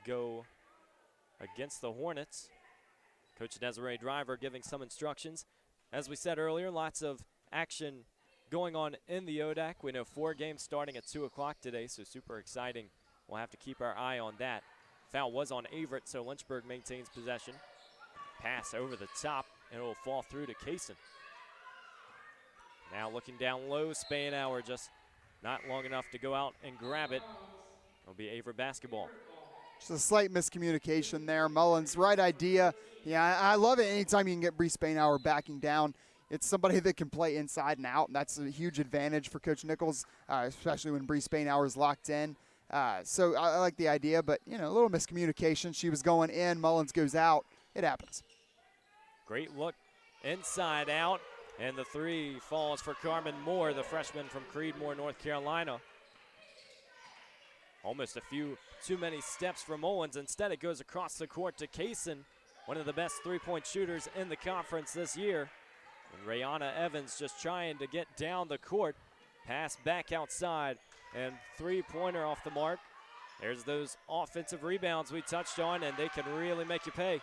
go against the Hornets. Coach Desiree Driver giving some instructions. As we said earlier, lots of action going on in the ODAC. We know 4 games starting at 2 o'clock today, so super exciting. We'll have to keep our eye on that. Foul was on Averett, so Lynchburg maintains possession. Pass over the top, and it will fall through to Kaysen. Now looking down low, Spainhour just not long enough to go out and grab it. It'll be Averett basketball. Just a slight miscommunication there. Mullins, right idea. Yeah, I love it anytime you can get Bree Spainhour backing down. It's somebody that can play inside and out, and that's a huge advantage for Coach Nichols, especially when Bree Spainhour is locked in. So I like the idea, but, a little miscommunication. She was going in, Mullins goes out. It happens. Great look inside out, and the 3 falls for Carmen Moore, the freshman from Creedmoor, North Carolina. Almost a few too many steps for Mullins. Instead, it goes across the court to Kaysen, one of the best three-point shooters in the conference this year. And Rayana Evans just trying to get down the court. Pass back outside, and three-pointer off the mark. There's those offensive rebounds we touched on, and they can really make you pay.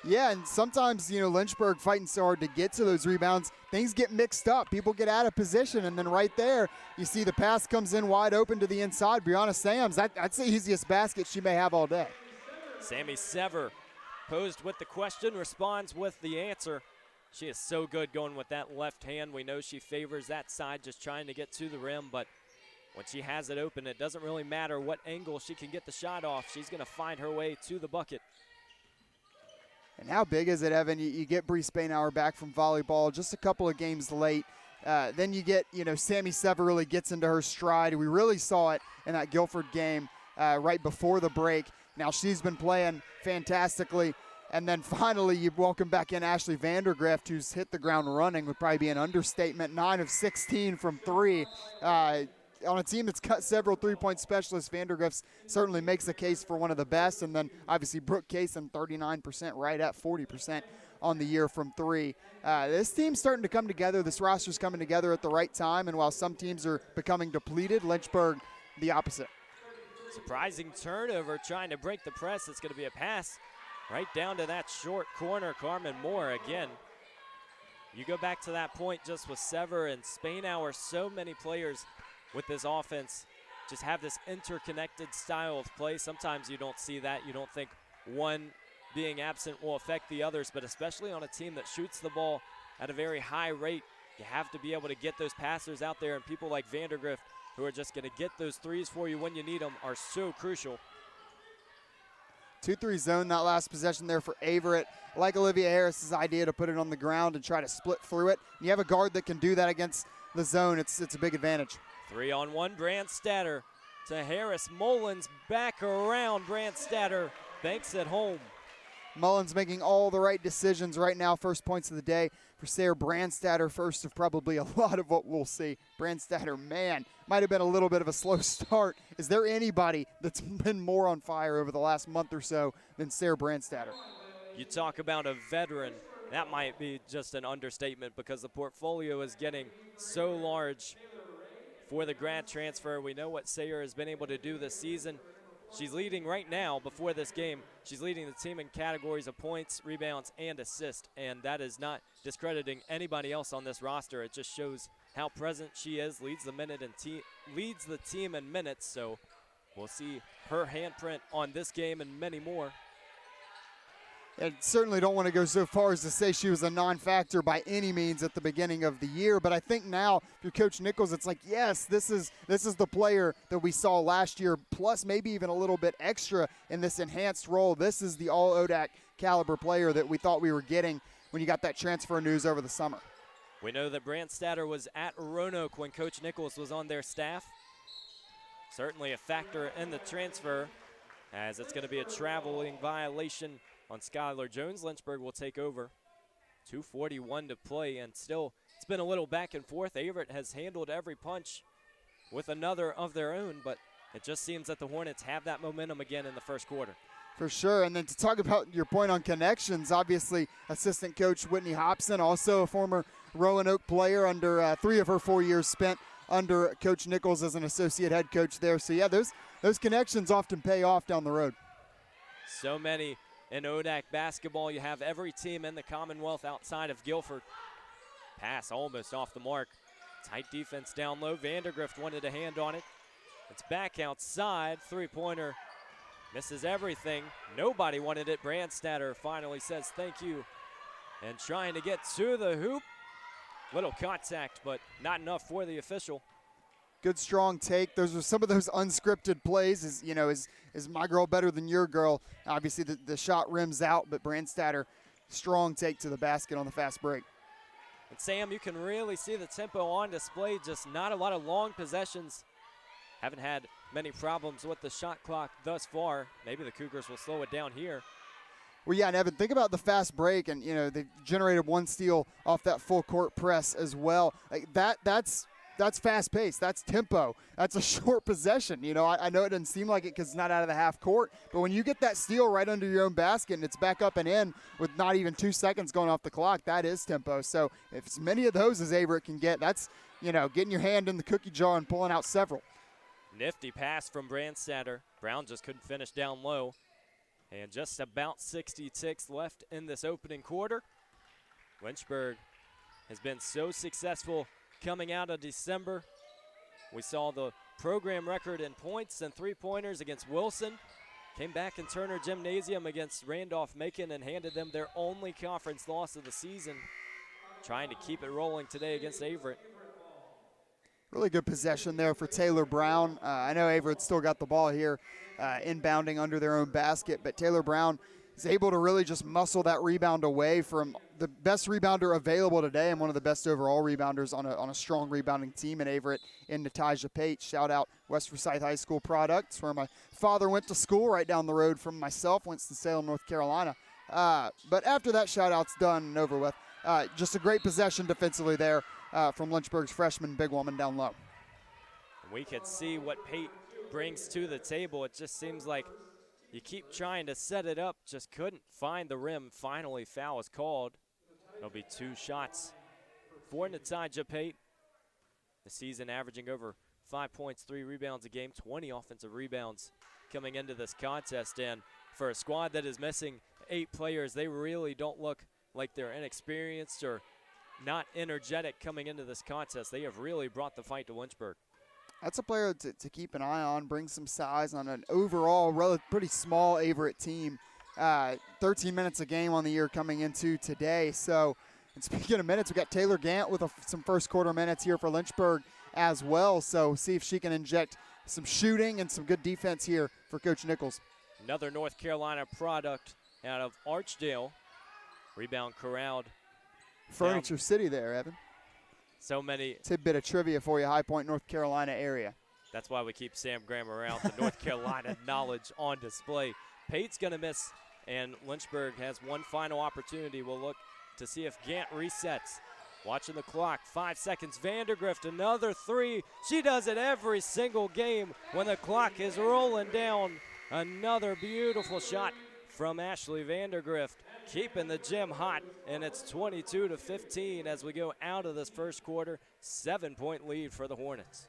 Yeah, and sometimes, Lynchburg fighting so hard to get to those rebounds, things get mixed up. People get out of position, and then right there, you see the pass comes in wide open to the inside. Brianna Sams, that's the easiest basket she may have all day. Sammy Sever posed with the question, responds with the answer. She is so good going with that left hand. We know she favors that side, just trying to get to the rim, but when she has it open, it doesn't really matter what angle she can get the shot off. She's going to find her way to the bucket. And how big is it, Evan? You get Bree Spainhour back from volleyball just a couple of games late. Then you get, Sammy Sever really gets into her stride. We really saw it in that Guilford game right before the break. Now she's been playing fantastically. And then finally you welcome back in Ashley Vandergrift, who's hit the ground running, would probably be an understatement. 9 of 16 from 3. On a team that's cut several three-point specialists, Vandergrift certainly makes a case for one of the best. And then obviously Brooke Kaysen, 39%, right at 40% on the year from 3. This team's starting to come together. This roster's coming together at the right time. And while some teams are becoming depleted, Lynchburg, the opposite. Surprising turnover, trying to break the press. It's going to be a pass right down to that short corner. Carmen Moore again. You go back to that point just with Sever and Spainhour, so many players with this offense just have this interconnected style of play. Sometimes you don't see that. You don't think one being absent will affect the others, but especially on a team that shoots the ball at a very high rate, you have to be able to get those passers out there, and people like Vandergrift who are just going to get those threes for you when you need them are so crucial. 2-3 zone that last possession there for Averett. I like Olivia Harris's idea to put it on the ground and try to split through it. You have a guard that can do that against the zone. It's a big advantage. 3-on-1, Brandstatter to Harris. Mullins back around. Brandstatter banks it home. Mullins making all the right decisions right now. First points of the day for Sarah Brandstatter. First of probably a lot of what we'll see. Brandstatter, man, might have been a little bit of a slow start. Is there anybody that's been more on fire over the last month or so than Sarah Brandstatter? You talk about a veteran. That might be just an understatement because the portfolio is getting so large for the grad transfer. We know what Sayer has been able to do this season. She's leading right now, before this game, she's leading the team in categories of points, rebounds, and assists, and that is not discrediting anybody else on this roster. It just shows how present she is, leads the team in minutes, so we'll see her handprint on this game and many more. I certainly don't want to go so far as to say she was a non-factor by any means at the beginning of the year, but I think now, if you're Coach Nichols, it's like, yes, this is the player that we saw last year, plus maybe even a little bit extra in this enhanced role. This is the all-ODAC caliber player that we thought we were getting when you got that transfer news over the summer. We know that Brandstatter was at Roanoke when Coach Nichols was on their staff. Certainly a factor in the transfer, as it's going to be a traveling violation on Skylar Jones. Lynchburg will take over. 2:41 to play, and still it's been a little back and forth. Averett has handled every punch with another of their own, but it just seems that the Hornets have that momentum again in the first quarter. For sure, and then to talk about your point on connections, obviously assistant coach Whitney Hobson, also a former Roanoke player under 3 of her 4 years spent under Coach Nichols as an associate head coach there. So yeah, those connections often pay off down the road. So many in ODAC basketball. You have every team in the Commonwealth outside of Guilford. Pass almost off the mark. Tight defense down low. Vandergrift wanted a hand on it. It's back outside. Three-pointer misses everything. Nobody wanted it. Brandstatter finally says thank you. And trying to get to the hoop. Little contact, but not enough for the official. Good strong take. Those are some of those unscripted plays. Is my girl better than your girl? Obviously the shot rims out, but Brandstatter, strong take to the basket on the fast break. And Sam, you can really see the tempo on display. Just not a lot of long possessions. Haven't had many problems with the shot clock thus far. Maybe the Cougars will slow it down here. Well, yeah, and Evan, think about the fast break, and they generated one steal off that full court press as well. Like that's fast pace. That's tempo. That's a short possession. I know it doesn't seem like it because it's not out of the half court, but when you get that steal right under your own basket and it's back up and in with not even 2 seconds going off the clock, that is tempo. So if as many of those as Averett can get, that's getting your hand in the cookie jar and pulling out several. Nifty pass from Brandstatter. Brown just couldn't finish down low. And just about 60 ticks left in this opening quarter. Lynchburg has been so successful coming out of December. We saw the program record in points and three-pointers against Wilson. Came back in Turner Gymnasium against Randolph-Macon and handed them their only conference loss of the season. Trying to keep it rolling today against Averett. Really good possession there for Taylor Brown. I know Averett still got the ball here inbounding under their own basket, but Taylor Brown is able to really just muscle that rebound away from the best rebounder available today and one of the best overall rebounders on a strong rebounding team in Averett in Natasha Pate. Shout out West Forsyth High School products, where my father went to school right down the road from myself, Winston-Salem, North Carolina. But after that shout out's done and over with, just a great possession defensively there from Lynchburg's freshman big woman down low. We could see what Pate brings to the table. It just seems like you keep trying to set it up, just couldn't find the rim. Finally, foul is called. It'll be 2 shots for Natasha Pate. The season averaging over 5 points, 3 rebounds a game, 20 offensive rebounds coming into this contest. And for a squad that is missing 8 players, they really don't look like they're inexperienced or not energetic coming into this contest. They have really brought the fight to Lynchburg. That's a player to keep an eye on, bring some size on an overall pretty small Averett team. 13 minutes a game on the year coming into today. So, and speaking of minutes, we got Taylor Gant with some first quarter minutes here for Lynchburg as well. So see if she can inject some shooting and some good defense here for Coach Nichols. Another North Carolina product out of Archdale. Rebound corralled. Furniture City there, Evan. So many. Tidbit of trivia for you, High Point, North Carolina area. That's why we keep Sam Graham around, the North Carolina knowledge on display. Pate's going to miss, and Lynchburg has one final opportunity. We'll look to see if Gant resets. Watching the clock, 5 seconds. Vandergrift, another 3. She does it every single game when the clock is rolling down. Another beautiful shot from Ashley Vandergrift, keeping the gym hot, and it's 22-15 as we go out of this first quarter. 7-point lead for the Hornets.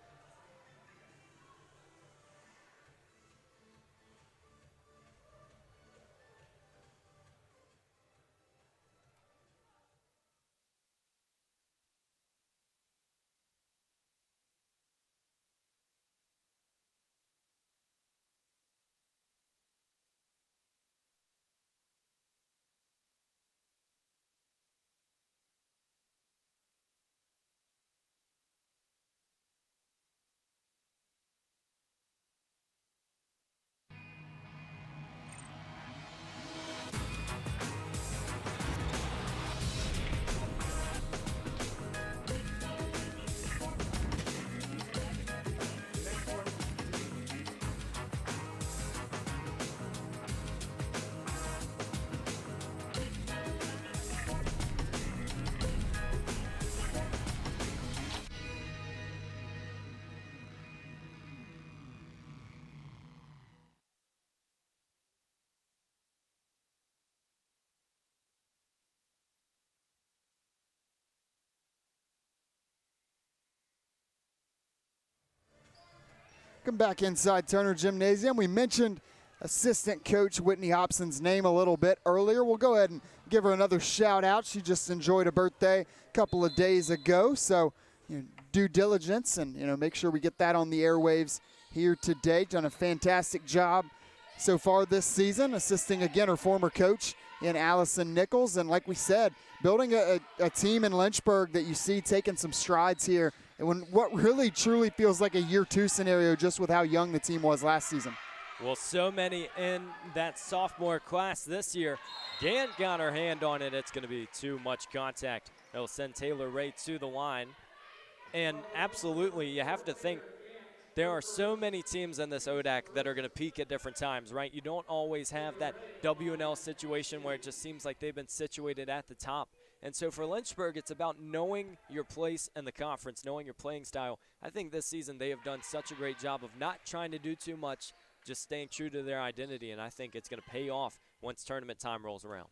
Come back inside Turner Gymnasium. We mentioned assistant coach Whitney Hobson's name a little bit earlier. We'll go ahead and give her another shout out. She just enjoyed a birthday a couple of days ago, so due diligence and make sure we get that on the airwaves here today. Done a fantastic job so far this season, assisting again her former coach in Allison Nichols, and like we said, building a team in Lynchburg that you see taking some strides here, and when what really truly feels like a year two scenario just with how young the team was last season. Well, so many in that sophomore class this year. Gant got her hand on it. It's going to be too much contact. It'll send Taylor Ray to the line. And absolutely, you have to think there are so many teams in this ODAC that are going to peak at different times, right? You don't always have that W&L situation where it just seems like they've been situated at the top. And so for Lynchburg, it's about knowing your place in the conference, knowing your playing style. I think this season they have done such a great job of not trying to do too much, just staying true to their identity, and I think it's going to pay off once tournament time rolls around.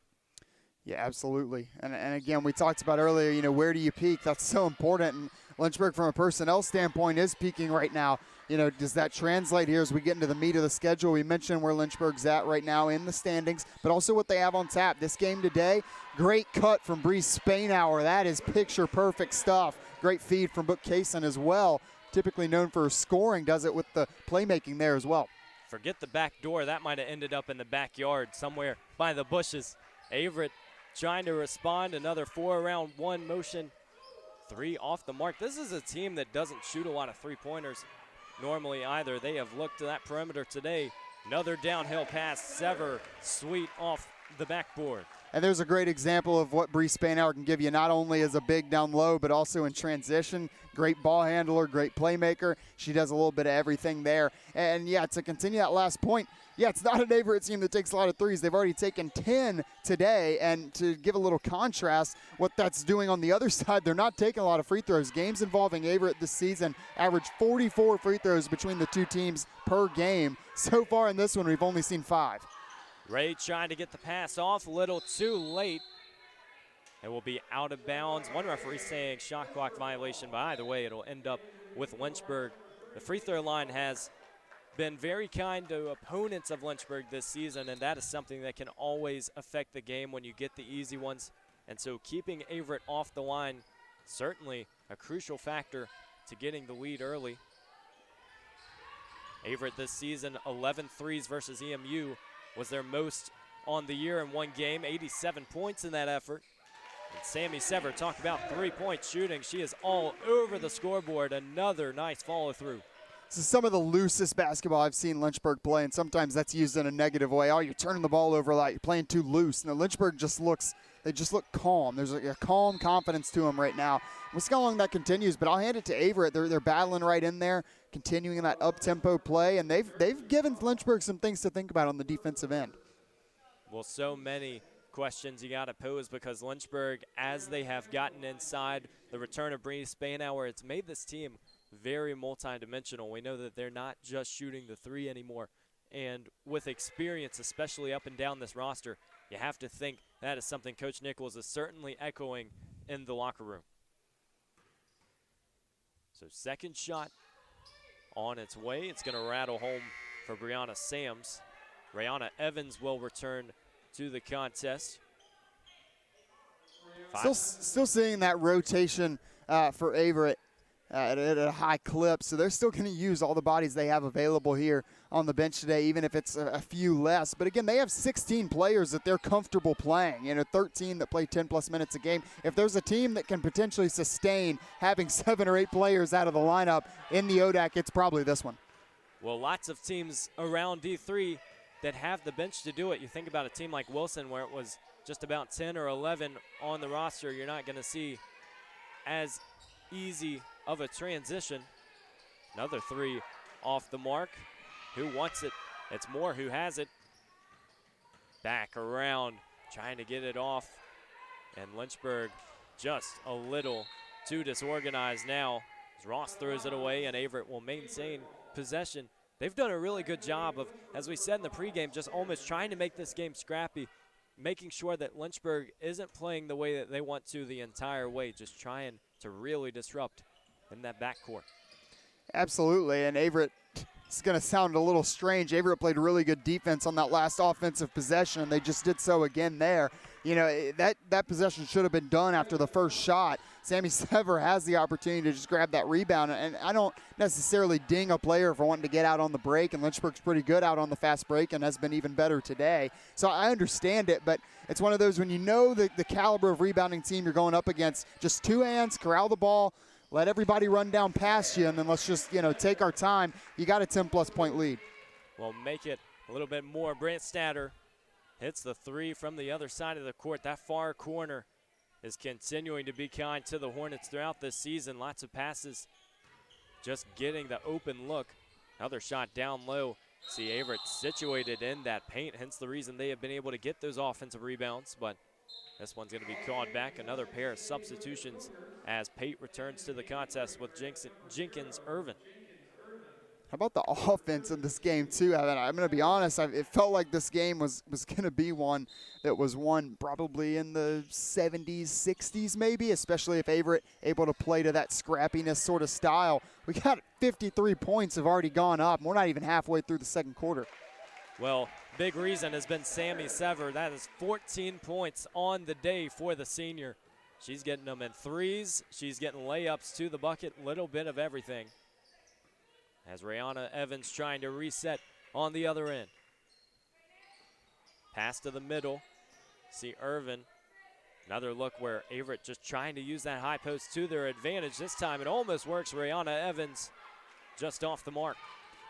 Yeah, absolutely. And again, we talked about earlier, where do you peak? That's so important. And Lynchburg, from a personnel standpoint, is peaking right now. Does that translate here as we get into the meat of the schedule? We mentioned where Lynchburg's at right now in the standings, but also what they have on tap. This game today, great cut from Bree Spainhour. That is picture-perfect stuff. Great feed from Book Kaysen as well. Typically known for her scoring, does it with the playmaking there as well. Forget the back door. That might have ended up in the backyard somewhere by the bushes. Averett trying to respond. Another 4-around-1 motion. 3 off the mark. This is a team that doesn't shoot a lot of three-pointers normally either. They have looked to that perimeter today. Another downhill pass. Sever, sweet off the backboard. And there's a great example of what Bree Spainhour can give you, not only as a big down low, but also in transition. Great ball handler, great playmaker. She does a little bit of everything there. And, yeah, to continue that last point, yeah, it's not an Averett team that takes a lot of threes. They've already taken 10 today. And to give a little contrast, what that's doing on the other side, they're not taking a lot of free throws. Games involving Averett this season average 44 free throws between the two teams per game. So far in this one, we've only seen 5. Ray trying to get the pass off, a little too late. It will be out of bounds. One referee saying shot clock violation, but either way, it'll end up with Lynchburg. The free throw line has been very kind to opponents of Lynchburg this season, and that is something that can always affect the game when you get the easy ones. And so keeping Averett off the line, certainly a crucial factor to getting the lead early. Averett this season, 11 threes versus EMU. Was their most on the year in one game, 87 points in that effort. And Sammy Sever, talk about three-point shooting. She is all over the scoreboard. Another nice follow-through. This is some of the loosest basketball I've seen Lynchburg play, and sometimes that's used in a negative way. Oh, you're turning the ball over a lot. You're playing too loose. And Lynchburg they just look calm. There's a calm confidence to them right now. We'll see how long that continues, but I'll hand it to Averett. They're battling right in there, continuing that up-tempo play, and they've given Lynchburg some things to think about on the defensive end. Well, so many questions you got to pose because Lynchburg, as they have gotten inside, the return of Bree Spainhour, it's made this team very multidimensional. We know that they're not just shooting the three anymore, and with experience, especially up and down this roster, you have to think that is something Coach Nichols is certainly echoing in the locker room. So second shot on its way. It's going to rattle home for Brianna Sams. Rayana Evans will return to the contest. Still seeing that rotation for Averett at a high clip, so they're still going to use all the bodies they have available here on the bench today, even if it's a few less. But again, they have 16 players that they're comfortable playing, 13 that play 10-plus minutes a game. If there's a team that can potentially sustain having 7 or 8 players out of the lineup in the ODAC, it's probably this one. Well, lots of teams around D3 that have the bench to do it. You think about a team like Wilson where it was just about 10 or 11 on the roster. You're not going to see as easy of a transition. Another 3 off the mark. Who wants it? It's Moore who has it. Back around, trying to get it off. And Lynchburg just a little too disorganized now. As Ross throws it away and Averett will maintain possession. They've done a really good job of, as we said in the pregame, just almost trying to make this game scrappy, making sure that Lynchburg isn't playing the way that they want to the entire way, just trying to really disrupt in that backcourt. Absolutely, and Averett it's going to sound a little strange. Averett played really good defense on that last offensive possession, and they just did so again there. You know, that possession should have been done after the first shot. Sammy Sever has the opportunity to just grab that rebound, and I don't necessarily ding a player for wanting to get out on the break, and Lynchburg's pretty good out on the fast break and has been even better today. So I understand it, but it's one of those when you know the caliber of rebounding team you're going up against, just two hands, corral the ball, let everybody run down past you, and then let's just, you know, take our time. You got a 10-plus point lead. Well, make it a little bit more. Brant Statter hits the three from the other side of the court. That far corner is continuing to be kind to the Hornets throughout this season. Lots of passes, just getting the open look. Another shot down low. See Averett situated in that paint, hence the reason they have been able to get those offensive rebounds. But this one's going to be called back. Another pair of substitutions as Pate returns to the contest with Jenkins Irvin. How about the offense in this game, too, Evan? I'm going to be honest. It felt like this game was going to be one that was won probably in the 70s, 60s maybe, especially if Averett able to play to that scrappiness sort of style. We got 53 points have already gone up. We're not even halfway through the second quarter. Well, big reason has been Sammy Sever. That is 14 points on the day for the senior. She's getting them in threes. She's getting layups to the bucket, little bit of everything. As Rihanna Evans trying to reset on the other end. Pass to the middle. See Irvin. Another look where Averett just trying to use that high post to their advantage. This time it almost works. Rihanna Evans just off the mark.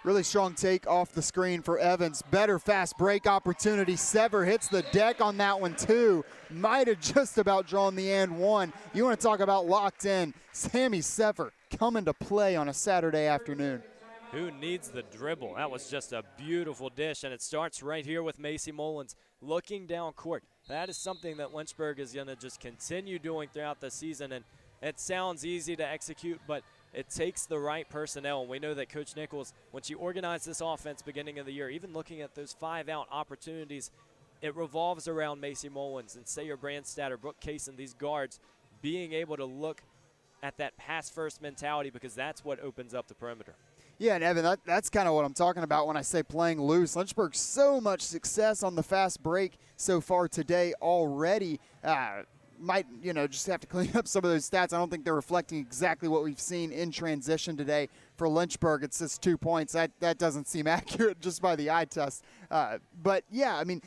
Really strong take off the screen for Evans. Better fast break opportunity. Sever hits the deck on that one too. Might have just about drawn the and one. You want to talk about locked in. Sammy Sever coming to play on a Saturday afternoon. Who needs the dribble? That was just a beautiful dish, and it starts right here with Macy Mullins looking down court. That is something that Lynchburg is going to just continue doing throughout the season, and it sounds easy to execute, but it takes the right personnel. And we know that Coach Nichols, when she organized this offense beginning of the year, even looking at those 5-out opportunities, it revolves around Macy Mullins and Sayer Brandstatter, Brooke Kaysen, these guards being able to look at that pass-first mentality because that's what opens up the perimeter. Yeah, and Evan, that's kind of what I'm talking about when I say playing loose. Lynchburg, so much success on the fast break so far today already. Might, you know, just have to clean up some of those stats. I don't think they're reflecting exactly what we've seen in transition today for Lynchburg. It says 2 points. That doesn't seem accurate just by the eye test. But, yeah, I mean,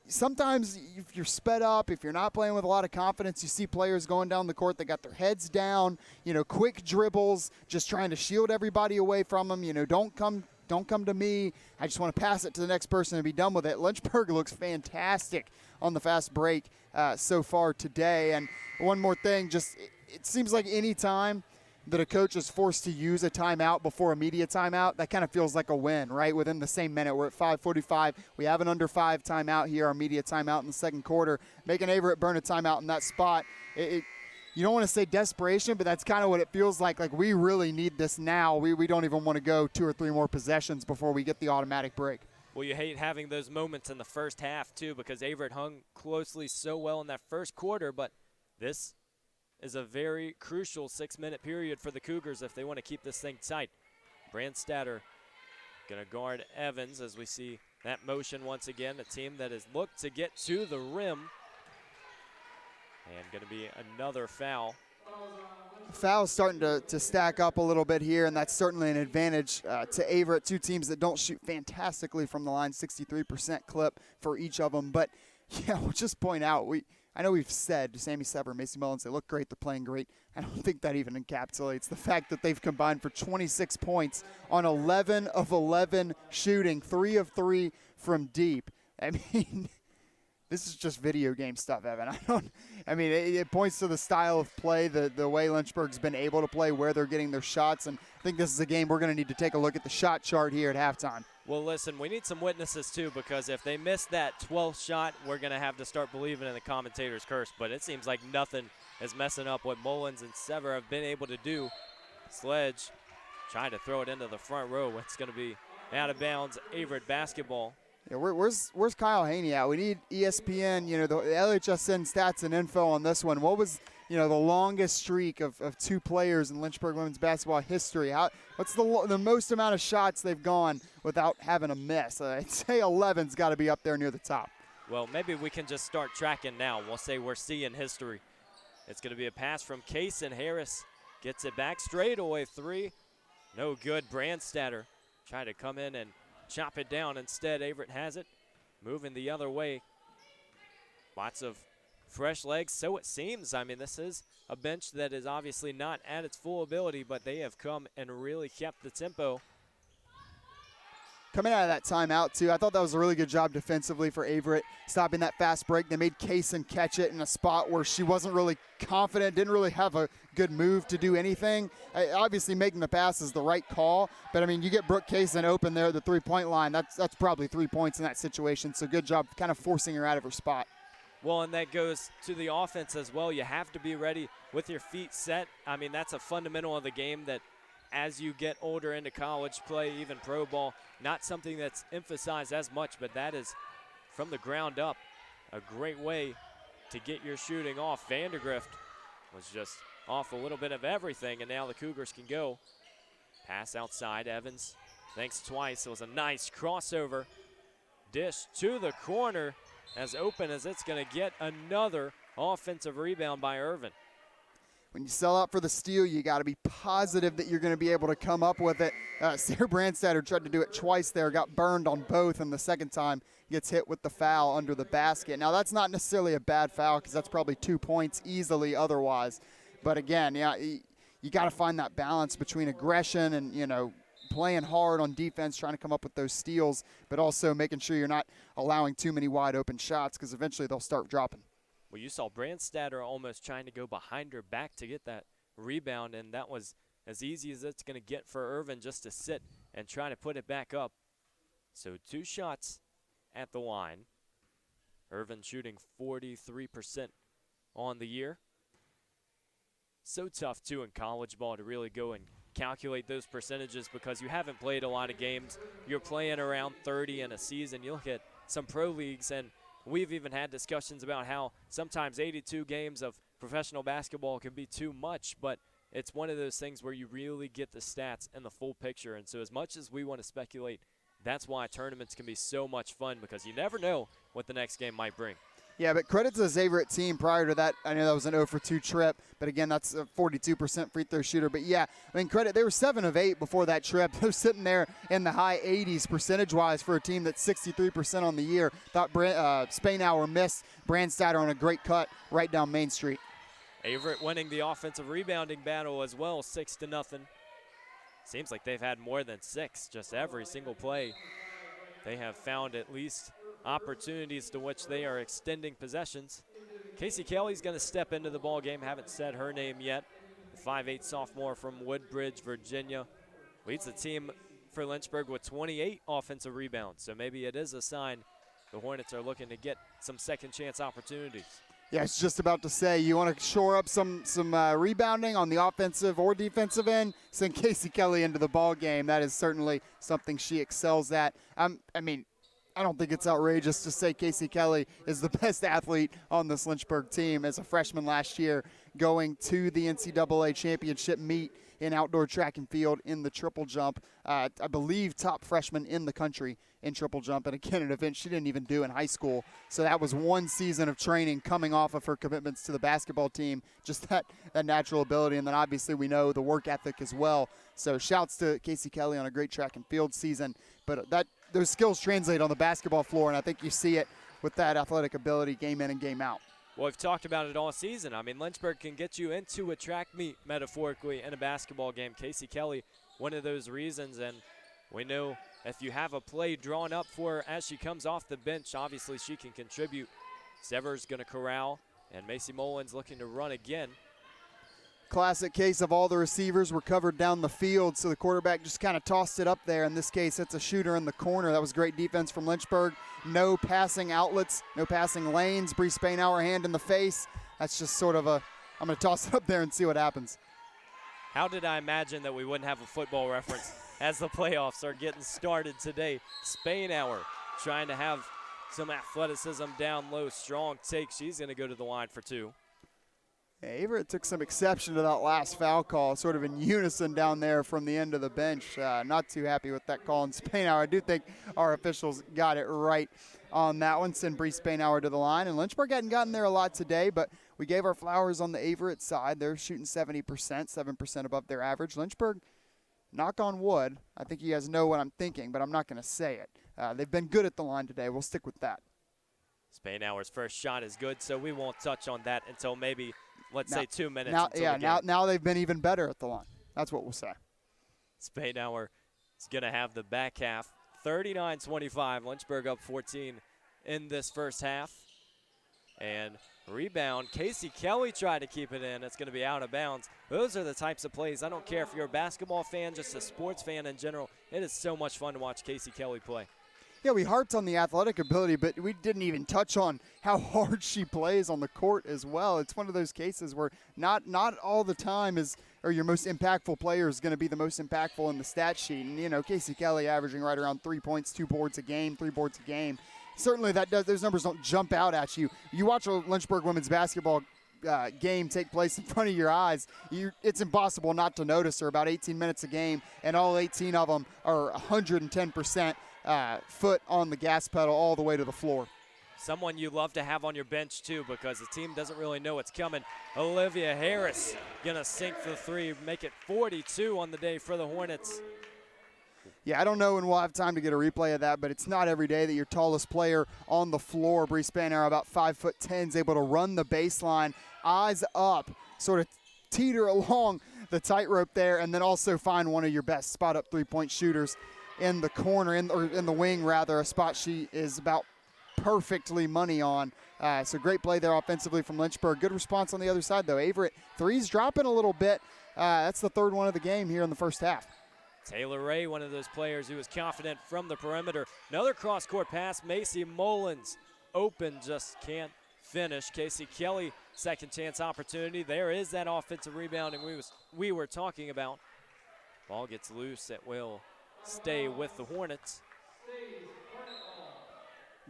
sometimes if you're sped up, if you're not playing with a lot of confidence, you see players going down the court, they got their heads down, you know, quick dribbles, just trying to shield everybody away from them. You know, don't come to me. I just want to pass it to the next person and be done with it. Lynchburg looks fantastic on the fast break so far today. And one more thing, just it seems like any time that a coach is forced to use a timeout before a media timeout, that kind of feels like a win, right? Within the same minute. We're at 5:45. We have an under 5 timeout here, our media timeout in the second quarter. Making Averett burn a timeout in that spot, you don't want to say desperation, but that's kind of what it feels like. Like, we really need this now. We don't even want to go 2 or 3 more possessions before we get the automatic break. Well, you hate having those moments in the first half, too, because Averett hung closely so well in that first quarter, but this is a very crucial 6-minute period for the Cougars if they want to keep this thing tight. Brandstatter going to guard Evans as we see that motion once again. A team that has looked to get to the rim. And going to be another foul. Foul's starting to stack up a little bit here, and that's certainly an advantage to Averett. 2 teams that don't shoot fantastically from the line, 63% clip for each of them. But, yeah, we'll just point out, I know we've said Sammy Sever and Macy Mullins, they look great, they're playing great. I don't think that even encapsulates the fact that they've combined for 26 points on 11 of 11 shooting, 3 of 3 from deep. I mean, this is just video game stuff, Evan. It points to the style of play, the way Lynchburg's been able to play, where they're getting their shots, and I think this is a game we're going to need to take a look at the shot chart here at halftime. Well, listen, we need some witnesses, too, because if they miss that 12th shot, we're going to have to start believing in the commentator's curse. But it seems like nothing is messing up what Mullins and Sever have been able to do. Sledge trying to throw it into the front row. It's going to be out of bounds, Averett basketball. Yeah, where's Kyle Haney at? We need ESPN, you know, the LHSN stats and info on this one. What was the longest streak of 2 players in Lynchburg women's basketball history. What's the most amount of shots they've gone without having a miss? I'd say 11's got to be up there near the top. Well, maybe we can just start tracking now. We'll say we're seeing history. It's going to be a pass from Kaysen. Harris gets it back, straightaway 3. No good. Brandstatter trying to come in and chop it down. Instead, Averett has it, moving the other way. Lots of fresh legs, so it seems. I mean, this is a bench that is obviously not at its full ability, but they have come and really kept the tempo. Coming out of that timeout, too, I thought that was a really good job defensively for Averett, stopping that fast break. They made Kaysen catch it in a spot where she wasn't really confident, didn't really have a good move to do anything. Obviously, making the pass is the right call, but, I mean, you get Brooke Kaysen open there at the three-point line. That's probably 3 points in that situation, so good job kind of forcing her out of her spot. Well, and that goes to the offense as well. You have to be ready with your feet set. I mean, that's a fundamental of the game that as you get older into college play, even pro ball, not something that's emphasized as much, but that is from the ground up a great way to get your shooting off. Vandergrift was just off a little bit of everything, and now the Cougars can go. Pass outside, Evans thinks twice. It was a nice crossover. Dish to the corner, as open as it's going to get. Another offensive rebound by Irvin. When you sell out for the steal, you got to be positive that you're going to be able to come up with it. Sarah Brandstatter tried to do it twice there, got burned on both, and the second time gets hit with the foul under the basket. Now, that's not necessarily a bad foul because that's probably 2 points easily otherwise. But, again, yeah, you got to find that balance between aggression and, playing hard on defense, trying to come up with those steals, but also making sure you're not allowing too many wide open shots because eventually they'll start dropping. Well, you saw Brandstatter almost trying to go behind her back to get that rebound, and that was as easy as it's going to get for Irvin just to sit and try to put it back up. So 2 shots at the line. Irvin shooting 43% on the year. So tough, too, in college ball to really go and calculate those percentages because you haven't played a lot of games. You're playing around 30 in a season. You look at some pro leagues, and we've even had discussions about how sometimes 82 games of professional basketball can be too much, but it's one of those things where you really get the stats and the full picture. And so as much as we want to speculate, that's why tournaments can be so much fun because you never know what the next game might bring. Yeah, but credit to the Averett team prior to that. I know that was an 0-for-2 trip, but again, that's a 42% free throw shooter. But yeah, I mean, credit, they were 7 of 8 before that trip. They're sitting there in the high 80s percentage-wise for a team that's 63% on the year. Thought Spainhour missed Brandstatter on a great cut right down Main Street. Averett winning the offensive rebounding battle as well, 6-0. Seems like they've had more than 6 just every single play. They have found at least opportunities to which they are extending possessions. Casey Kelly's going to step into the ball game. Haven't said her name yet. The 5'8" sophomore from Woodbridge, Virginia, leads the team for Lynchburg with 28 offensive rebounds. So maybe it is a sign the Hornets are looking to get some second chance opportunities. Yeah, I was just about to say, you want to shore up some rebounding on the offensive or defensive end, send Casey Kelly into the ball game. That is certainly something she excels at. I don't think it's outrageous to say Casey Kelly is the best athlete on this Lynchburg team as a freshman last year, going to the NCAA championship meet in outdoor track and field in the triple jump. I believe top freshman in the country in triple jump, and again, an event she didn't even do in high school. So that was 1 season of training coming off of her commitments to the basketball team, just that natural ability, and then obviously we know the work ethic as well. So shouts to Casey Kelly on a great track and field season, but those skills translate on the basketball floor, and I think you see it with that athletic ability game in and game out. Well, we've talked about it all season. I mean, Lynchburg can get you into a track meet, metaphorically, in a basketball game. Casey Kelly, one of those reasons, and we know if you have a play drawn up for her as she comes off the bench, obviously she can contribute. Sever's going to corral, and Macy Mullins looking to run again. Classic case of all the receivers were covered down the field, so the quarterback just kind of tossed it up there. In this case, it's a shooter in the corner. That was great defense from Lynchburg. No passing outlets, no passing lanes. Bree Spainhour hand in the face. That's just sort of I'm going to toss it up there and see what happens. How did I imagine that we wouldn't have a football reference as the playoffs are getting started today? Spainhour trying to have some athleticism down low. Strong take. She's going to go to the line for 2. Averett took some exception to that last foul call, sort of in unison down there from the end of the bench. Not too happy with that call in Spainhour. I do think our officials got it right on that one. Send Bree Spainhour to the line. And Lynchburg hadn't gotten there a lot today, but we gave our flowers on the Averett side. They're shooting 70%, 7% above their average. Lynchburg, knock on wood, I think you guys know what I'm thinking, but I'm not going to say it. They've been good at the line today. We'll stick with that. Spainhour's first shot is good, so we won't touch on that until maybe, let's say, 2 minutes. Now they've been even better at the line. That's what we'll say. Spainhour is going to have the back half, 39-25. Lynchburg up 14 in this first half. And rebound, Casey Kelly tried to keep it in. It's going to be out of bounds. Those are the types of plays. I don't care if you're a basketball fan, just a sports fan in general. It is so much fun to watch Casey Kelly play. Yeah, we harped on the athletic ability, but we didn't even touch on how hard she plays on the court as well. It's one of those cases where not all the time or your most impactful player is going to be the most impactful in the stat sheet. And, you know, Casey Kelly averaging right around 3 points, 2 boards a game, 3 boards a game. Certainly those numbers don't jump out at you. You watch a Lynchburg women's basketball game take place in front of your eyes, it's impossible not to notice her. About 18 minutes a game, and all 18 of them are 110%. Foot on the gas pedal all the way to the floor. Someone you love to have on your bench, too, because the team doesn't really know what's coming. Olivia Harris going to sink the three, make it 42 on the day for the Hornets. Yeah, I don't know when we'll have time to get a replay of that, but it's not every day that your tallest player on the floor, Bree Spainhour, about 5'10", is able to run the baseline, eyes up, sort of teeter along the tightrope there, and then also find one of your best spot-up three-point shooters in the corner, in the wing rather, a spot she is about perfectly money on. So great play there offensively from Lynchburg. Good response on the other side though. Averett, threes dropping a little bit. That's the third one of the game here in the first half. Taylor Ray, one of those players who was confident from the perimeter. Another cross-court pass. Macy Mullins open, just can't finish. Casey Kelly, second chance opportunity. There is that offensive rebounding we were talking about. Ball gets loose. It will stay with the Hornets.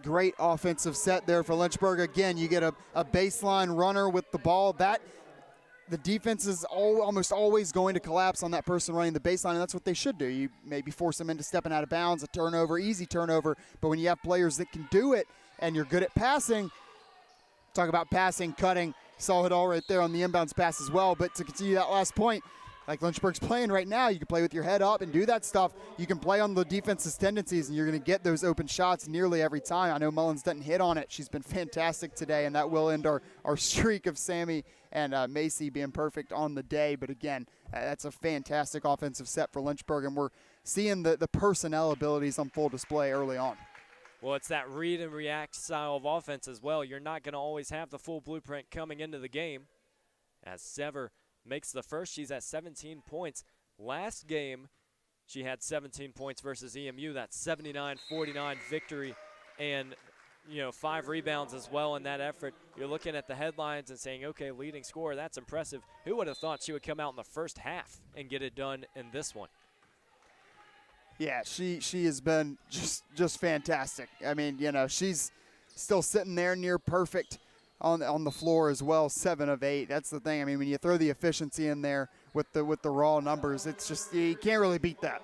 Great offensive set there for Lynchburg. Again, you get a baseline runner with the ball. The defense is almost always going to collapse on that person running the baseline, and that's what they should do. You maybe force them into stepping out of bounds, a turnover, easy turnover, but when you have players that can do it and you're good at passing, talk about passing, cutting, saw it all right there on the inbounds pass as well. But to continue that last point, like Lynchburg's playing right now, you can play with your head up and do that stuff. You can play on the defense's tendencies, and you're going to get those open shots nearly every time. I know Mullins doesn't hit on it. She's been fantastic today, and that will end our streak of Sammy and Macy being perfect on the day. But again, that's a fantastic offensive set for Lynchburg, and we're seeing the personnel abilities on full display early on. Well, it's that read and react style of offense as well. You're not going to always have the full blueprint coming into the game. As Sever makes the first, she's at 17 points. Last game, she had 17 points versus EMU. That 79-49 victory, and 5 rebounds as well in that effort. You're looking at the headlines and saying, okay, leading scorer, that's impressive. Who would have thought she would come out in the first half and get it done in this one? Yeah, she has been just fantastic. I mean, she's still sitting there near perfect on the floor as well, 7 of 8. That's the thing. I mean, when you throw the efficiency in there with the raw numbers, it's just, you can't really beat that.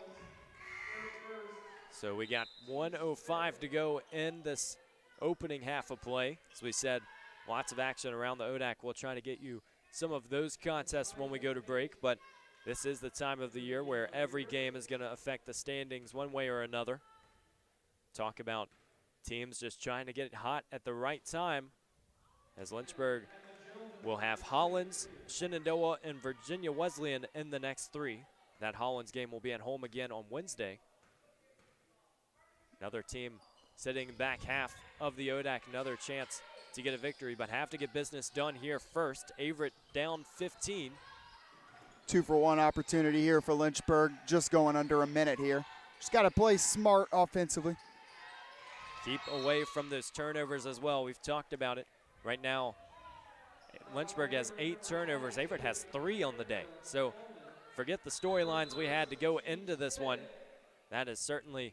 So we got 1:05 to go in this opening half of play. As we said, lots of action around the ODAC. We'll try to get you some of those contests when we go to break, but this is the time of the year where every game is going to affect the standings one way or another. Talk about teams just trying to get it hot at the right time, as Lynchburg will have Hollins, Shenandoah, and Virginia Wesleyan in the next 3. That Hollins game will be at home again on Wednesday. Another team sitting back half of the ODAC, another chance to get a victory, but have to get business done here first. Averett down 15. 2-for-1 opportunity here for Lynchburg, just going under a minute here. Just got to play smart offensively. Keep away from those turnovers as well. We've talked about it. Right now, Lynchburg has 8 turnovers. Averett has 3 on the day. So forget the storylines we had to go into this one. That is certainly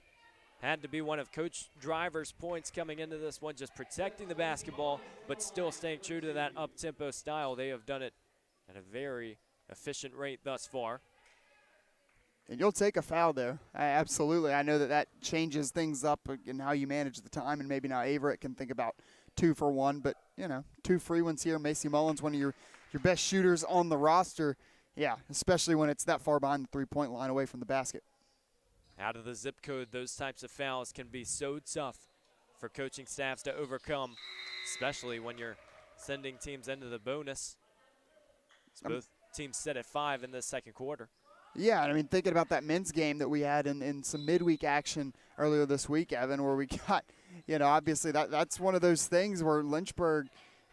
had to be one of Coach Driver's points coming into this one, just protecting the basketball, but still staying true to that up-tempo style. They have done it at a very efficient rate thus far. And you'll take a foul there. Absolutely. I know that changes things up in how you manage the time, and maybe now Averett can think about 2 for 1, but, 2 free ones here. Macy Mullins, one of your best shooters on the roster. Yeah, especially when it's that far behind the three-point line away from the basket. Out of the zip code, those types of fouls can be so tough for coaching staffs to overcome, especially when you're sending teams into the bonus. Both teams set at 5 in the second quarter. Yeah, I mean, thinking about that men's game that we had in some midweek action earlier this week, Evan, where we got, obviously that's one of those things where Lynchburg,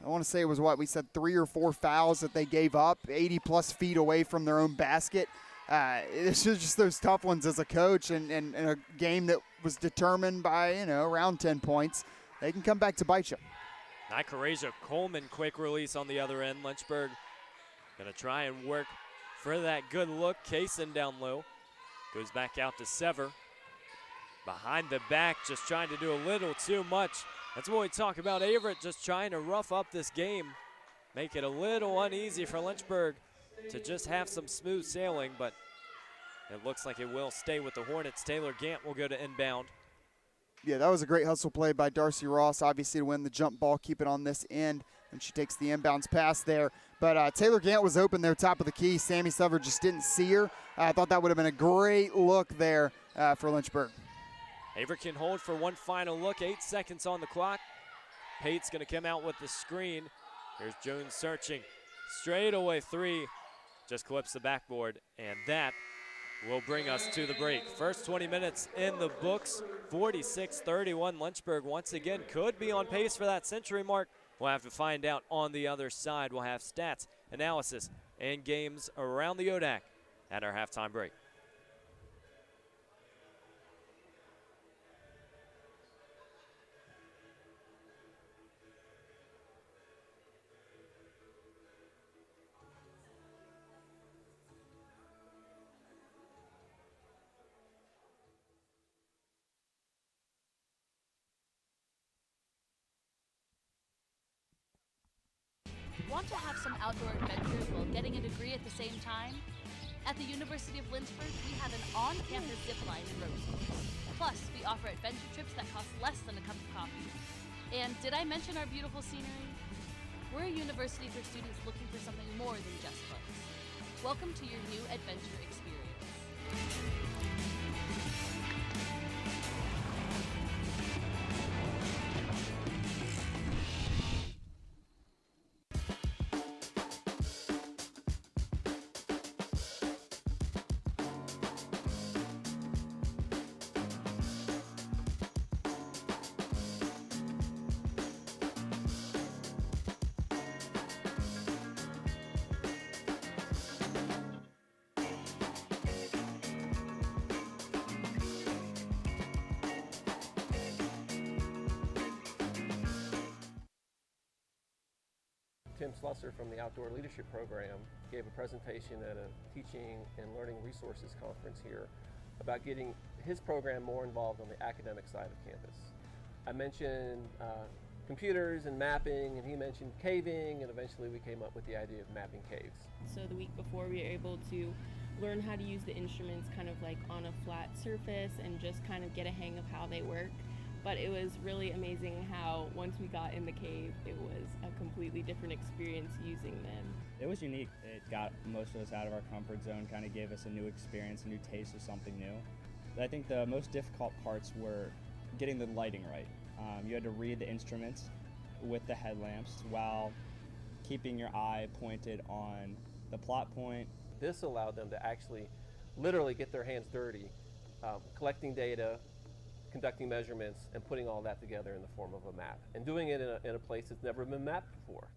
I want to say it was what we said, 3 or 4 fouls that they gave up, 80-plus feet away from their own basket. It's just those tough ones as a coach, and a game that was determined by, around 10 points. They can come back to bite you. Nycarasia Coleman, quick release on the other end. Lynchburg going to try and work for that good look. Kaysen down low. Goes back out to Sever. Behind the back, just trying to do a little too much. That's what we talk about. Averett just trying to rough up this game. Make it a little uneasy for Lynchburg to just have some smooth sailing, but it looks like it will stay with the Hornets. Taylor Gant will go to inbound. Yeah, that was a great hustle play by Darcy Ross, obviously, to win the jump ball, keep it on this end, and she takes the inbounds pass there. But Taylor Gant was open there, top of the key. Sammy Sever just didn't see her. I thought that would have been a great look there for Lynchburg. Averett can hold for one final look. 8 seconds on the clock. Pate's going to come out with the screen. Here's Jones searching. Straightaway 3. Just clips the backboard, and that will bring us to the break. First 20 minutes in the books, 46-31. Lynchburg once again could be on pace for that century mark. We'll have to find out on the other side. We'll have stats, analysis, and games around the ODAC at our halftime break. Want to have some outdoor adventures while getting a degree at the same time? At the University of Lynchburg, we have an on-campus zip line and road course. Plus, we offer adventure trips that cost less than a cup of coffee. And did I mention our beautiful scenery? We're a university for students looking for something more than just books. Welcome to your new adventure experience. Tim Slusser from the Outdoor Leadership Program gave a presentation at a Teaching and Learning Resources Conference here about getting his program more involved on the academic side of campus. I mentioned computers and mapping, and he mentioned caving, and eventually we came up with the idea of mapping caves. So the week before we were able to learn how to use the instruments kind of like on a flat surface and just kind of get a hang of how they work. But it was really amazing how once we got in the cave, it was a completely different experience using them. It was unique. It got most of us out of our comfort zone, kind of gave us a new experience, a new taste of something new. But I think the most difficult parts were getting the lighting right. You had to read the instruments with the headlamps while keeping your eye pointed on the plot point. This allowed them to actually literally get their hands dirty, collecting data, conducting measurements, and putting all that together in the form of a map, and doing it in a place that's never been mapped before.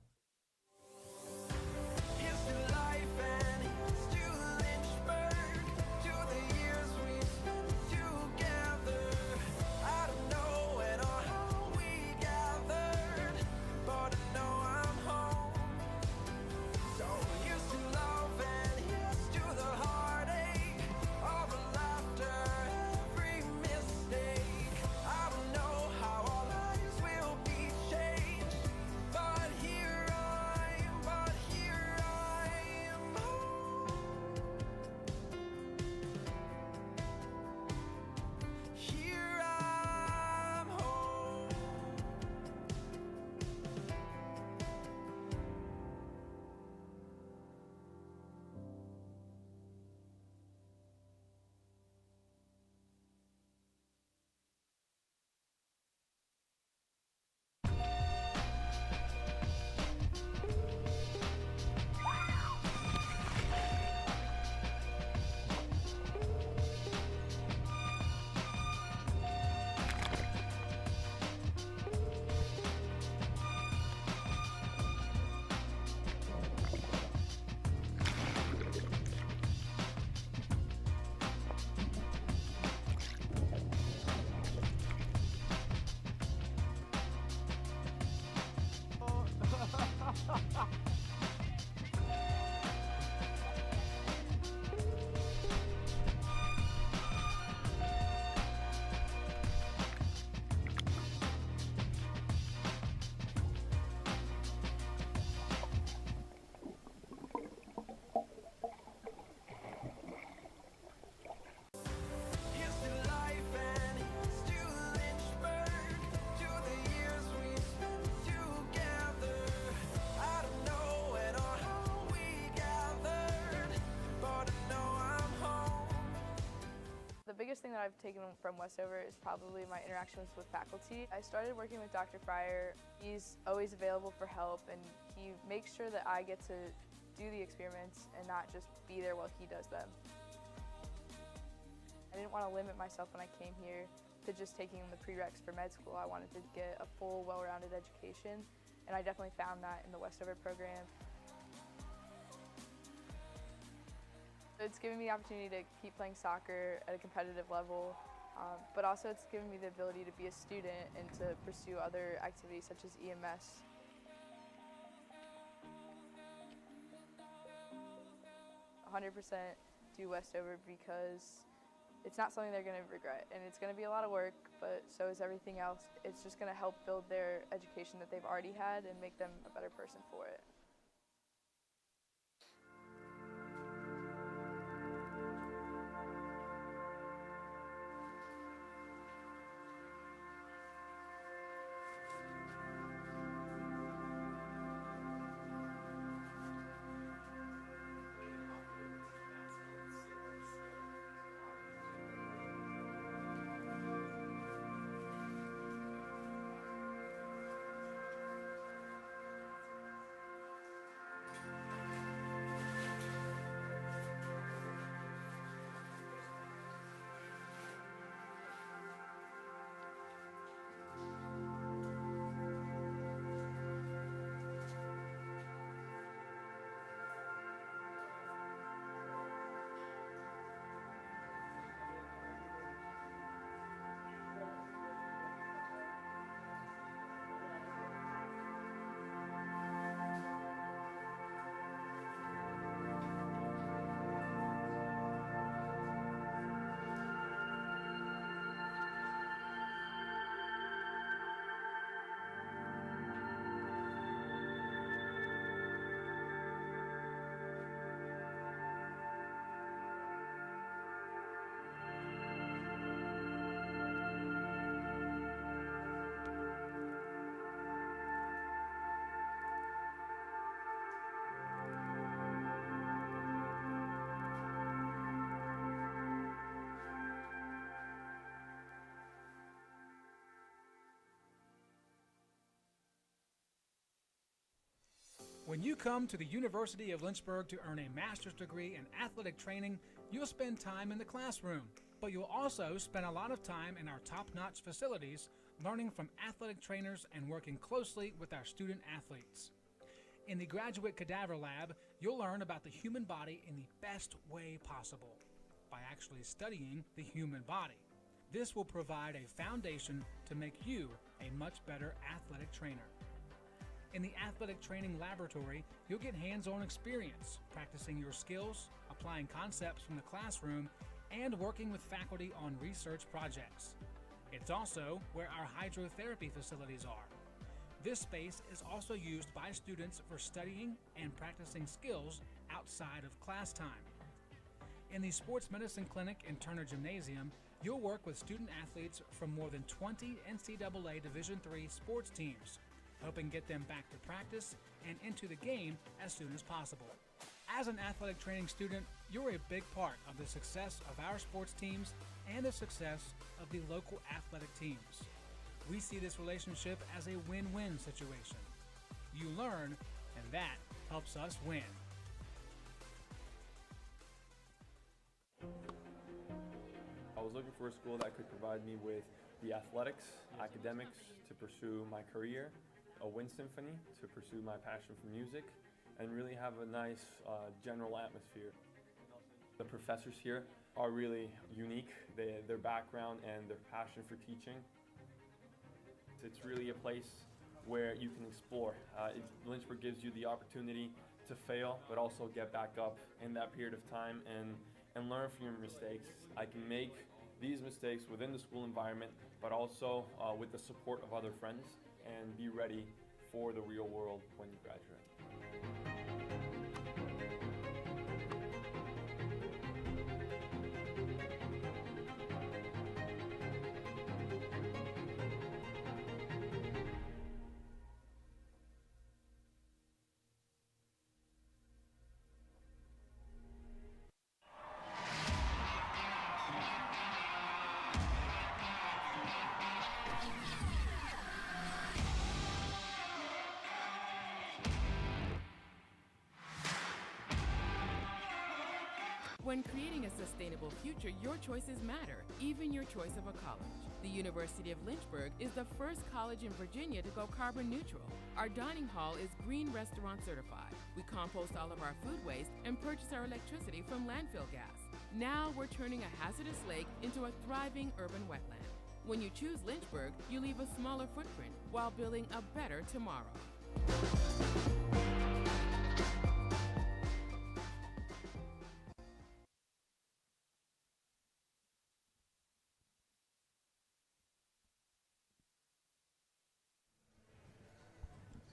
that I've taken from Westover is probably my interactions with faculty. I started working with Dr. Fryer. He's always available for help, and he makes sure that I get to do the experiments and not just be there while he does them. I didn't want to limit myself when I came here to just taking the prereqs for med school. I wanted to get a full, well-rounded education, and I definitely found that in the Westover program. It's given me the opportunity to keep playing soccer at a competitive level, but also it's given me the ability to be a student and to pursue other activities such as EMS. "100% do Westover because it's not something they're going to regret, and it's going to be a lot of work, but so is everything else. It's just going to help build their education that they've already had and make them a better person for it." When you come to the University of Lynchburg to earn a master's degree in athletic training, you'll spend time in the classroom, but you'll also spend a lot of time in our top-notch facilities, learning from athletic trainers and working closely with our student athletes. In the Graduate Cadaver Lab, you'll learn about the human body in the best way possible, by actually studying the human body. This will provide a foundation to make you a much better athletic trainer. In the athletic training laboratory, you'll get hands-on experience, practicing your skills, applying concepts from the classroom, and working with faculty on research projects. It's also where our hydrotherapy facilities are. This space is also used by students for studying and practicing skills outside of class time. In the Sports Medicine Clinic and Turner Gymnasium, you'll work with student athletes from more than 20 NCAA Division III sports teams, helping get them back to practice and into the game as soon as possible. As an athletic training student, you're a big part of the success of our sports teams and the success of the local athletic teams. We see this relationship as a win-win situation. You learn, and that helps us win. I was looking for a school that could provide me with the athletics, academics to pursue my career, a wind symphony to pursue my passion for music, and really have a nice general atmosphere. The professors here are really unique, their background and their passion for teaching. It's really a place where you can explore. Lynchburg gives you the opportunity to fail, but also get back up in that period of time and learn from your mistakes. I can make these mistakes within the school environment, but also with the support of other friends, and be ready for the real world when you graduate. When creating a sustainable future, your choices matter, even your choice of a college. The University of Lynchburg is the first college in Virginia to go carbon neutral. Our dining hall is Green Restaurant certified. We compost all of our food waste and purchase our electricity from landfill gas. Now we're turning a hazardous lake into a thriving urban wetland. When you choose Lynchburg, you leave a smaller footprint while building a better tomorrow.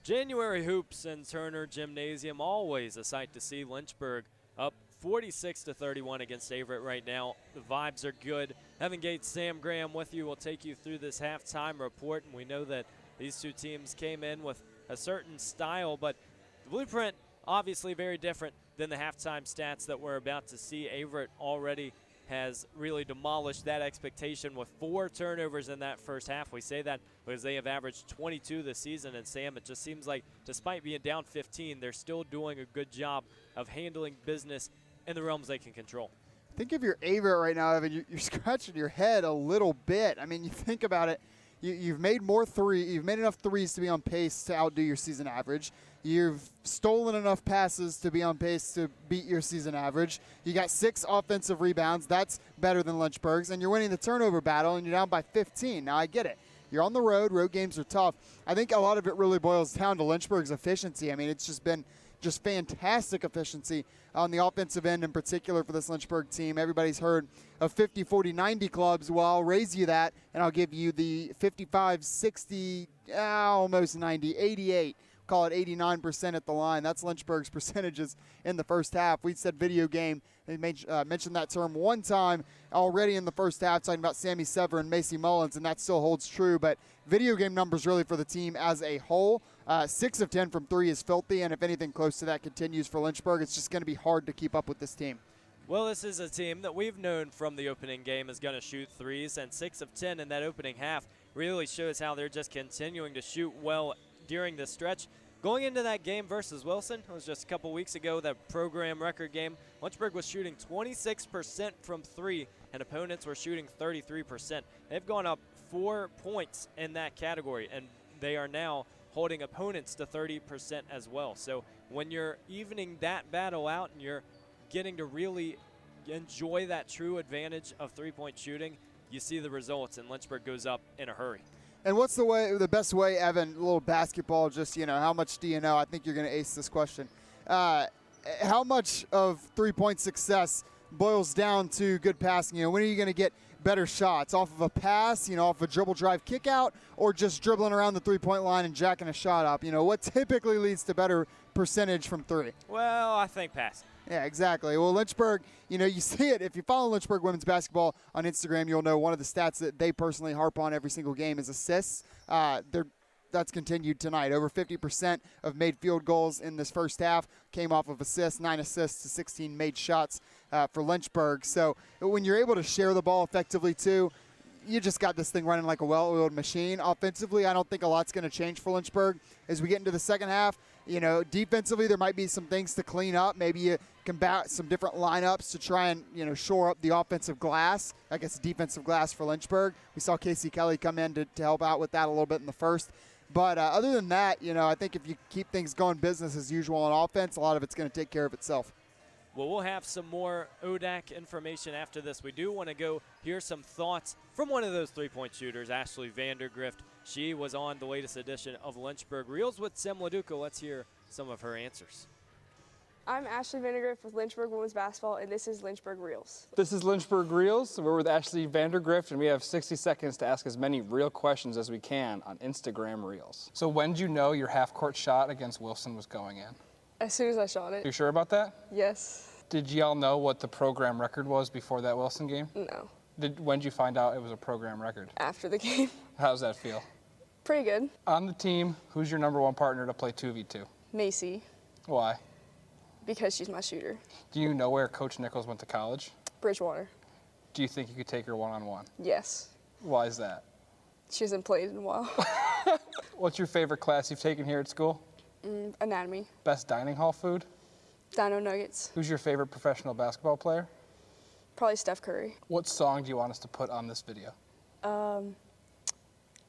January hoops and Turner Gymnasium, always a sight to see. Lynchburg up 46-31 against Averett right now. The vibes are good. Evan Gates, Sam Graham with you. We'll take you through this halftime report, and we know that these two teams came in with a certain style, but the blueprint obviously very different than the halftime stats that we're about to see. Averett already has really demolished that expectation with 4 turnovers in that first half. We say that because they have averaged 22 this season, and Sam, it just seems like despite being down 15, they're still doing a good job of handling business in the realms they can control. I think if you're Averett right now, Evan, you're scratching your head a little bit. I mean, you think about it. You've made you've made enough threes to be on pace to outdo your season average. You've stolen enough passes to be on pace to beat your season average. You got 6 offensive rebounds. That's better than Lynchburg's. And you're winning the turnover battle, and you're down by 15. Now, I get it. You're on the road. Road games are tough. I think a lot of it really boils down to Lynchburg's efficiency. I mean, it's just been just fantastic efficiency on the offensive end in particular for this Lynchburg team. Everybody's heard of 50, 40, 90 clubs. Well, I'll raise you that, and I'll give you the 55, 60, almost 90, 88. Call it 89% at the line. That's Lynchburg's percentages in the first half. We said video game. They mentioned that term one time already in the first half, talking about Sammy Sever and Macy Mullins, and that still holds true. But video game numbers really for the team as a whole. 6 of 10 from 3 is filthy, and if anything close to that continues for Lynchburg, it's just going to be hard to keep up with this team. Well, this is a team that we've known from the opening game is going to shoot threes, and 6 of 10 in that opening half really shows how they're just continuing to shoot well during this stretch. Going into that game versus Wilson, it was just a couple weeks ago, that program record game, Lynchburg was shooting 26% from 3, and opponents were shooting 33%. They've gone up 4 points in that category, and they are now holding opponents to 30% as well. So when you're evening that battle out and you're getting to really enjoy that true advantage of three-point shooting, you see the results, and Lynchburg goes up in a hurry. And what's the best way, Evan, a little basketball, just, how much do you know? I think you're going to ace this question. How much of three-point success boils down to good passing? When are you going to get better shots? Off of a pass, off a dribble drive kick out, or just dribbling around the three-point line and jacking a shot up? What typically leads to better percentage from 3? Well, I think passing. Yeah, exactly. Well, Lynchburg, you see it. If you follow Lynchburg women's basketball on Instagram, you'll know one of the stats that they personally harp on every single game is assists. That's continued tonight. Over 50% of made field goals in this first half came off of assists, 9 assists to 16 made shots for Lynchburg. So when you're able to share the ball effectively, too, you just got this thing running like a well-oiled machine. Offensively, I don't think a lot's going to change for Lynchburg. As we get into the second half, defensively, there might be some things to clean up. Maybe you combat some different lineups to try and, shore up the offensive glass. I guess defensive glass for Lynchburg. We saw Casey Kelly come in to help out with that a little bit in the first. But other than that, I think if you keep things going business as usual on offense, a lot of it's going to take care of itself. Well, we'll have some more ODAC information after this. We do want to go hear some thoughts from one of those three-point shooters, Ashley Vandergrift. She was on the latest edition of Lynchburg Reels with Sim Laduca. Let's hear some of her answers. I'm Ashley Vandergrift with Lynchburg Women's Basketball, and this is Lynchburg Reels. This is Lynchburg Reels. We're with Ashley Vandergrift, and we have 60 seconds to ask as many real questions as we can on Instagram Reels. So when did you know your half-court shot against Wilson was going in? As soon as I shot it. You sure about that? Yes. Did y'all know what the program record was before that Wilson game? No. When did you find out it was a program record? After the game. How does that feel? Pretty good. On the team, who's your number 1 partner to play 2v2? Macy. Why? Because she's my shooter. Do you know where Coach Nichols went to college? Bridgewater. Do you think you could take her one-on-one? Yes. Why is that? She hasn't played in a while. What's your favorite class you've taken here at school? Anatomy. Best dining hall food? Dino Nuggets. Who's your favorite professional basketball player? Probably Steph Curry. What song do you want us to put on this video?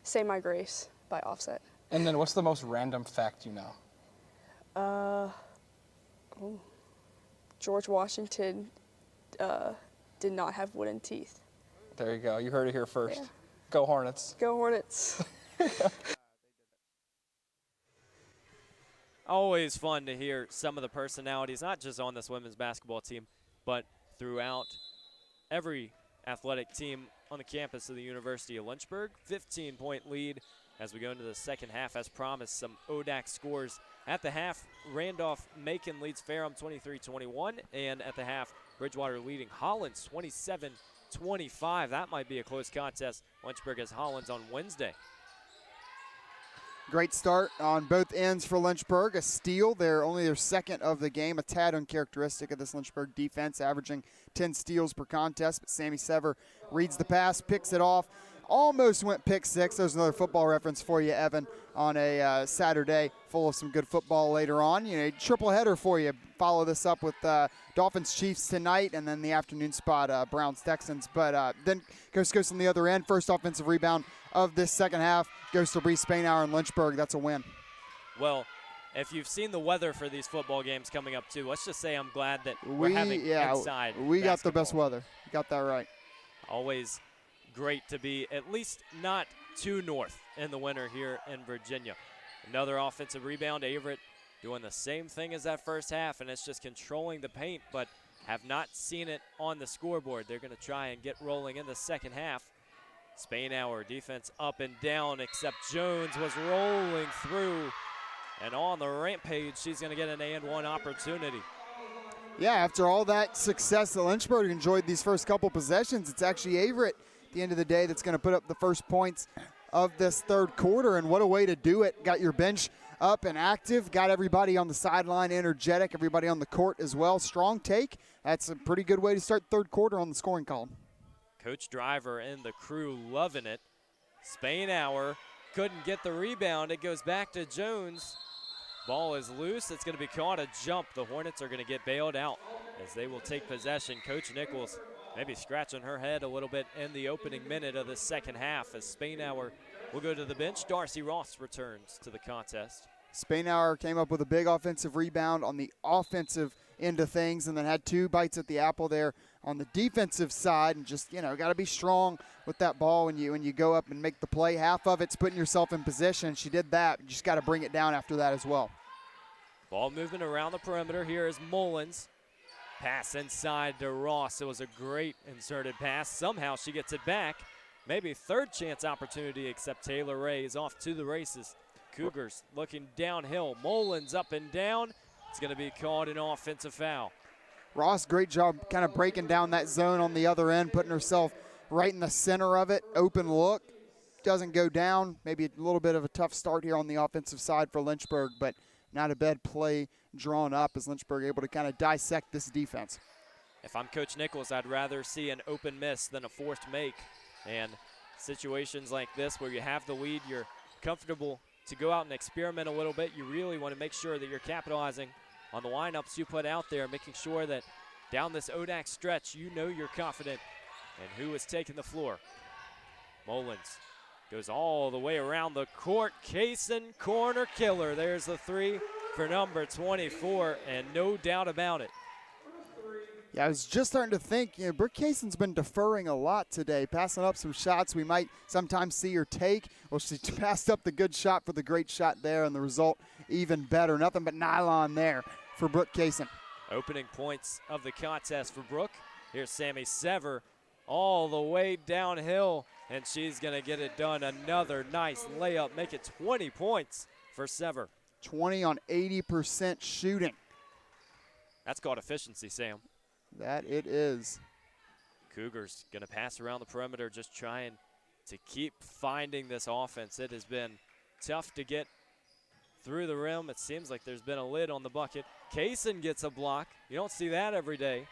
Say My Grace by Offset. And then what's the most random fact you know? George Washington did not have wooden teeth. There you go. You heard it here first. Yeah. Go Hornets. Go Hornets. Always fun to hear some of the personalities, not just on this women's basketball team, but throughout every athletic team on the campus of the University of Lynchburg. 15-point lead as we go into the second half. As promised, some ODAC scores at the half. Randolph-Macon leads Ferrum 23-21, and at the half, Bridgewater leading Hollins 27-25. That might be a close contest. Lynchburg has Hollins on Wednesday. Great start on both ends for Lynchburg. A steal. They're only their second of the game, a tad uncharacteristic of this Lynchburg defense, averaging 10 steals per contest. But Sammy Sever reads the pass, picks it off. Almost went pick six. There's another football reference for you, Evan, on a Saturday full of some good football later on. You know, triple header for you. Follow this up with Dolphins Chiefs tonight, and then the afternoon spot, Browns Texans. But then Coast to Coast on the other end. First offensive rebound of this second half goes to Bree Spainhour in Lynchburg. That's a win. Well, if you've seen the weather for these football games coming up too, let's just say I'm glad that we're having inside we got the basketball. best weather. You got that right. Always great to be at least not too north in the winter here in Virginia. Another offensive rebound. Averett doing the same thing as that first half, and it's just controlling the paint, but have not seen it on the scoreboard. They're going to try and get rolling in the second half. Spainhour defense up and down, except Jones was rolling through, and on the rampage, she's going to get an and-one opportunity. Yeah, after all that success that Lynchburg enjoyed these first couple possessions, it's actually Averett at the end of the day that's going to put up the first points of this third quarter, and what a way to do it. Got your bench up and active, got everybody on the sideline energetic, everybody on the court as well. Strong take. That's a pretty good way to start third quarter on the scoring column. Coach Driver and the crew loving it. Spainhour couldn't get the rebound. It goes back to Jones. Ball is loose. It's going to be caught a jump. The Hornets are going to get bailed out as they will take possession. Coach Nichols maybe scratching her head a little bit in the opening minute of the second half as Spainhour will go to the bench. Darcy Ross returns to the contest. Spainhour came up with a big offensive rebound on the offensive end of things and then had two bites at the apple there on the defensive side, and just, you know, got to be strong with that ball when you go up and make the play. Half of it's putting yourself in position. She did that. You just got to bring it down after that as well. Ball moving around the perimeter. Here is Mullins. Pass inside to Ross. It was a great inserted pass. Somehow she gets it back. Maybe third chance opportunity, except Taylor Ray is off to the races. Cougars looking downhill. Mullins up and down. It's going to be called an offensive foul. Ross, great job kind of breaking down that zone on the other end, putting herself right in the center of it. Open look. Doesn't go down. Maybe a little bit of a tough start here on the offensive side for Lynchburg, but not a bad play drawn up as Lynchburg able to kind of dissect this defense. If I'm Coach Nichols, I'd rather see an open miss than a forced make. And situations like this where you have the lead, you're comfortable to go out and experiment a little bit. You really want to make sure that you're capitalizing on the lineups you put out there, making sure that down this ODAC stretch, you know you're confident in who is taking the floor. Mullins goes all the way around the court. Kaysen, corner killer. There's the three for number 24, and no doubt about it. Yeah, I was just starting to think, Brooke Kaysen's been deferring a lot today, passing up some shots we might sometimes see her take. Well, she passed up the good shot for the great shot there, and the result even better. Nothing but nylon there for Brooke Kaysen. Opening points of the contest for Brooke. Here's Sammy Sever all the way downhill, and she's going to get it done. Another nice layup, make it 20 points for Sever. 20 on 80% shooting. That's called efficiency, Sam. That it is. Cougars going to pass around the perimeter, just trying to keep finding this offense. It has been tough to get through the rim. It seems like there's been a lid on the bucket. Kaysen gets a block. You don't see that every day.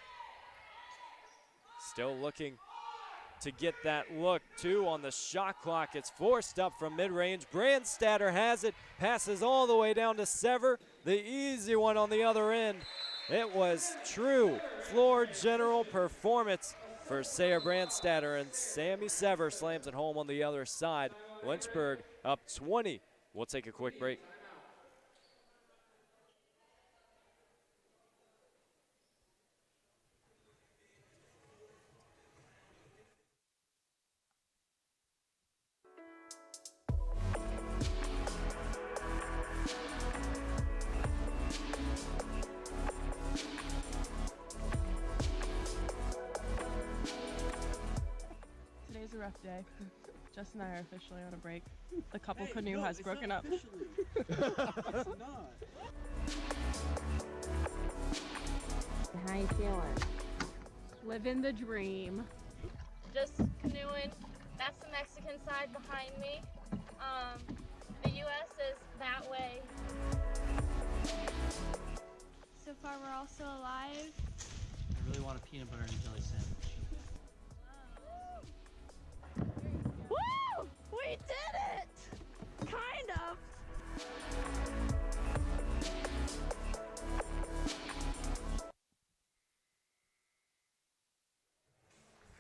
Still looking to get that look, too, on the shot clock. It's forced up from mid-range. Brandstatter has it, passes all the way down to Sever. The easy one on the other end. It was true floor general performance for Sarah Brandstatter, and Sammy Sever slams it home on the other side. Lynchburg up 20. We'll take a quick break. Today's a rough day. Jess and I are officially on a break. The couple canoe has broken up. How you feeling? Living the dream. Just canoeing. That's the Mexican side behind me. The U.S. is that way. So far, we're all still alive. I really want a peanut butter and jelly sandwich. Woo! We did it! Kind of.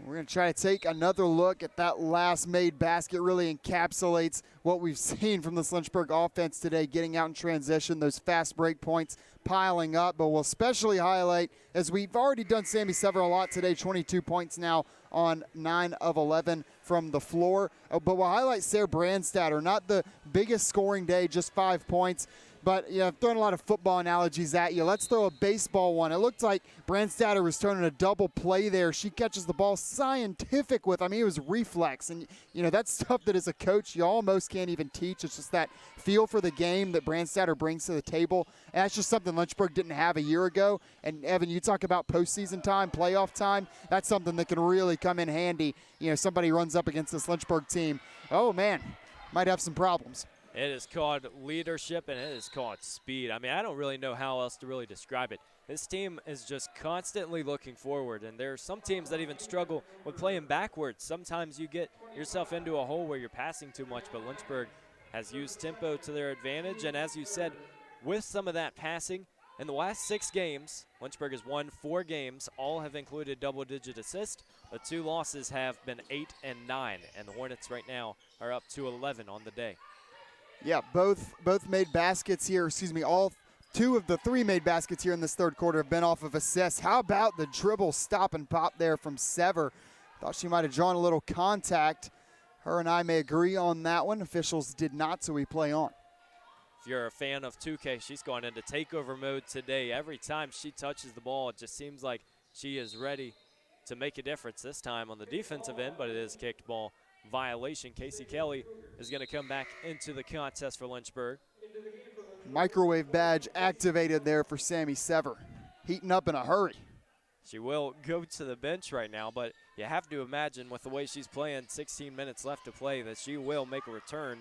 We're going to try to take another look at that last made basket. Really encapsulates what we've seen from this Lynchburg offense today, getting out in transition, those fast break points piling up. But we'll especially highlight, as we've already done Sammy Sever a lot today, 22 points now on 9 of 11 from the floor. But we'll highlight Sarah Brandstatter, not the biggest scoring day, just 5 points. But, you know, I've thrown a lot of football analogies at you. Let's throw a baseball one. It looked like Brandstatter was turning a double play there. She catches the ball scientific with, I mean, it was reflex. And, you know, that's stuff that as a coach you almost can't even teach. It's just that feel for the game that Brandstatter brings to the table. And that's just something Lynchburg didn't have a year ago. And, Evan, you talk about postseason time, playoff time. That's something that can really come in handy. You know, somebody runs up against this Lynchburg team. Oh, man, might have some problems. It is called leadership, and it is called speed. I mean, I don't really know how else to really describe it. This team is just constantly looking forward, and there are some teams that even struggle with playing backwards. Sometimes you get yourself into a hole where you're passing too much, but Lynchburg has used tempo to their advantage. And as you said, with some of that passing, in the last 6 games, Lynchburg has won 4 games. All have included double-digit assists. The 2 losses have been 8 and 9, and the Hornets right now are up to 11 on the day. Yeah, both made baskets here. Excuse me, all 2 of the 3 made baskets here in this third quarter have been off of assists. How about the dribble stop and pop there from Sever? Thought she might have drawn a little contact. Her and I may agree on that one. Officials did not, so we play on. If you're a fan of 2K, she's gone into takeover mode today. Every time she touches the ball, it just seems like she is ready to make a difference, this time on the defensive end, but it is kicked ball violation. Casey Kelly is going to come back into the contest for Lynchburg. Microwave badge activated there for Sammy Sever. Heating up in a hurry. She will go to the bench right now, but you have to imagine with the way she's playing, 16 minutes left to play, that she will make a return.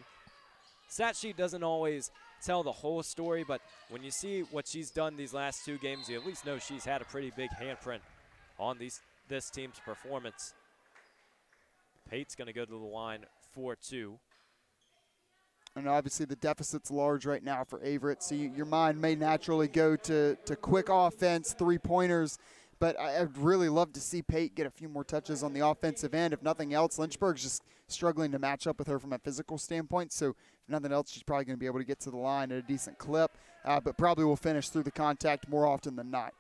Stat sheet doesn't always tell the whole story, but when you see what she's done these last 2 games, you at least know she's had a pretty big handprint on this team's performance. Pate's going to go to the line 4-2. And obviously the deficit's large right now for Averett, so your mind may naturally go to quick offense, 3-pointers. But I'd really love to see Pate get a few more touches on the offensive end. If nothing else, Lynchburg's just struggling to match up with her from a physical standpoint. So if nothing else, she's probably going to be able to get to the line at a decent clip, but probably will finish through the contact more often than not.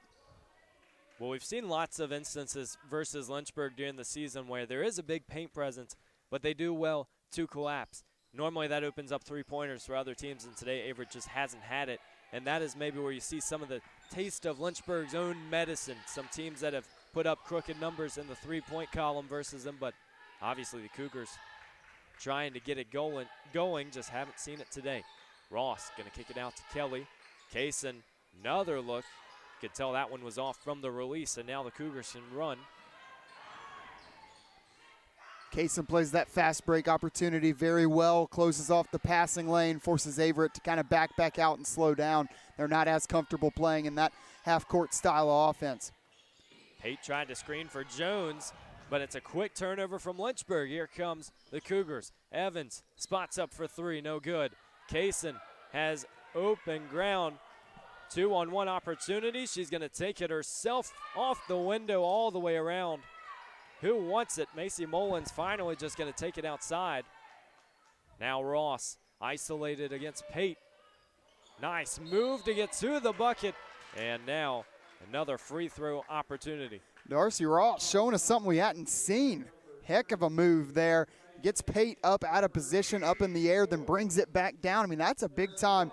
Well, we've seen lots of instances versus Lynchburg during the season where there is a big paint presence, but they do well to collapse. Normally that opens up 3-pointers for other teams, and today Averett just hasn't had it. And that is maybe where you see some of the taste of Lynchburg's own medicine. Some teams that have put up crooked numbers in the 3-point column versus them, but obviously the Cougars trying to get it going, just haven't seen it today. Ross going to kick it out to Kelly. Kaysen, another look. Could tell that one was off from the release, and now the Cougars can run. Kaysen plays that fast break opportunity very well, closes off the passing lane, forces Averett to kind of back out and slow down. They're not as comfortable playing in that half-court style of offense. Pate tried to screen for Jones, but it's a quick turnover from Lynchburg. Here comes the Cougars. Evans spots up for 3, no good. Kaysen has open ground. 2-on-1 opportunity. She's going to take it herself off the window all the way around. Who wants it? Macy Mullins finally just going to take it outside. Now Ross isolated against Pate. Nice move to get to the bucket. And now another free throw opportunity. Darcy Ross showing us something we hadn't seen. Heck of a move there. Gets Pate up out of position, up in the air, then brings it back down. I mean, that's a big time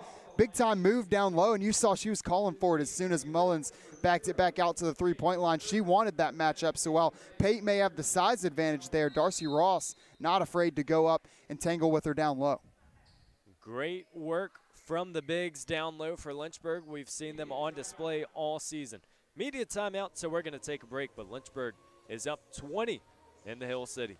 move down low, and you saw she was calling for it as soon as Mullins backed it back out to the three-point line. She wanted that matchup, so while Pate may have the size advantage there, Darcy Ross not afraid to go up and tangle with her down low. Great work from the bigs down low for Lynchburg. We've seen them on display all season. Media timeout, so we're going to take a break, but Lynchburg is up 20 in the Hill City.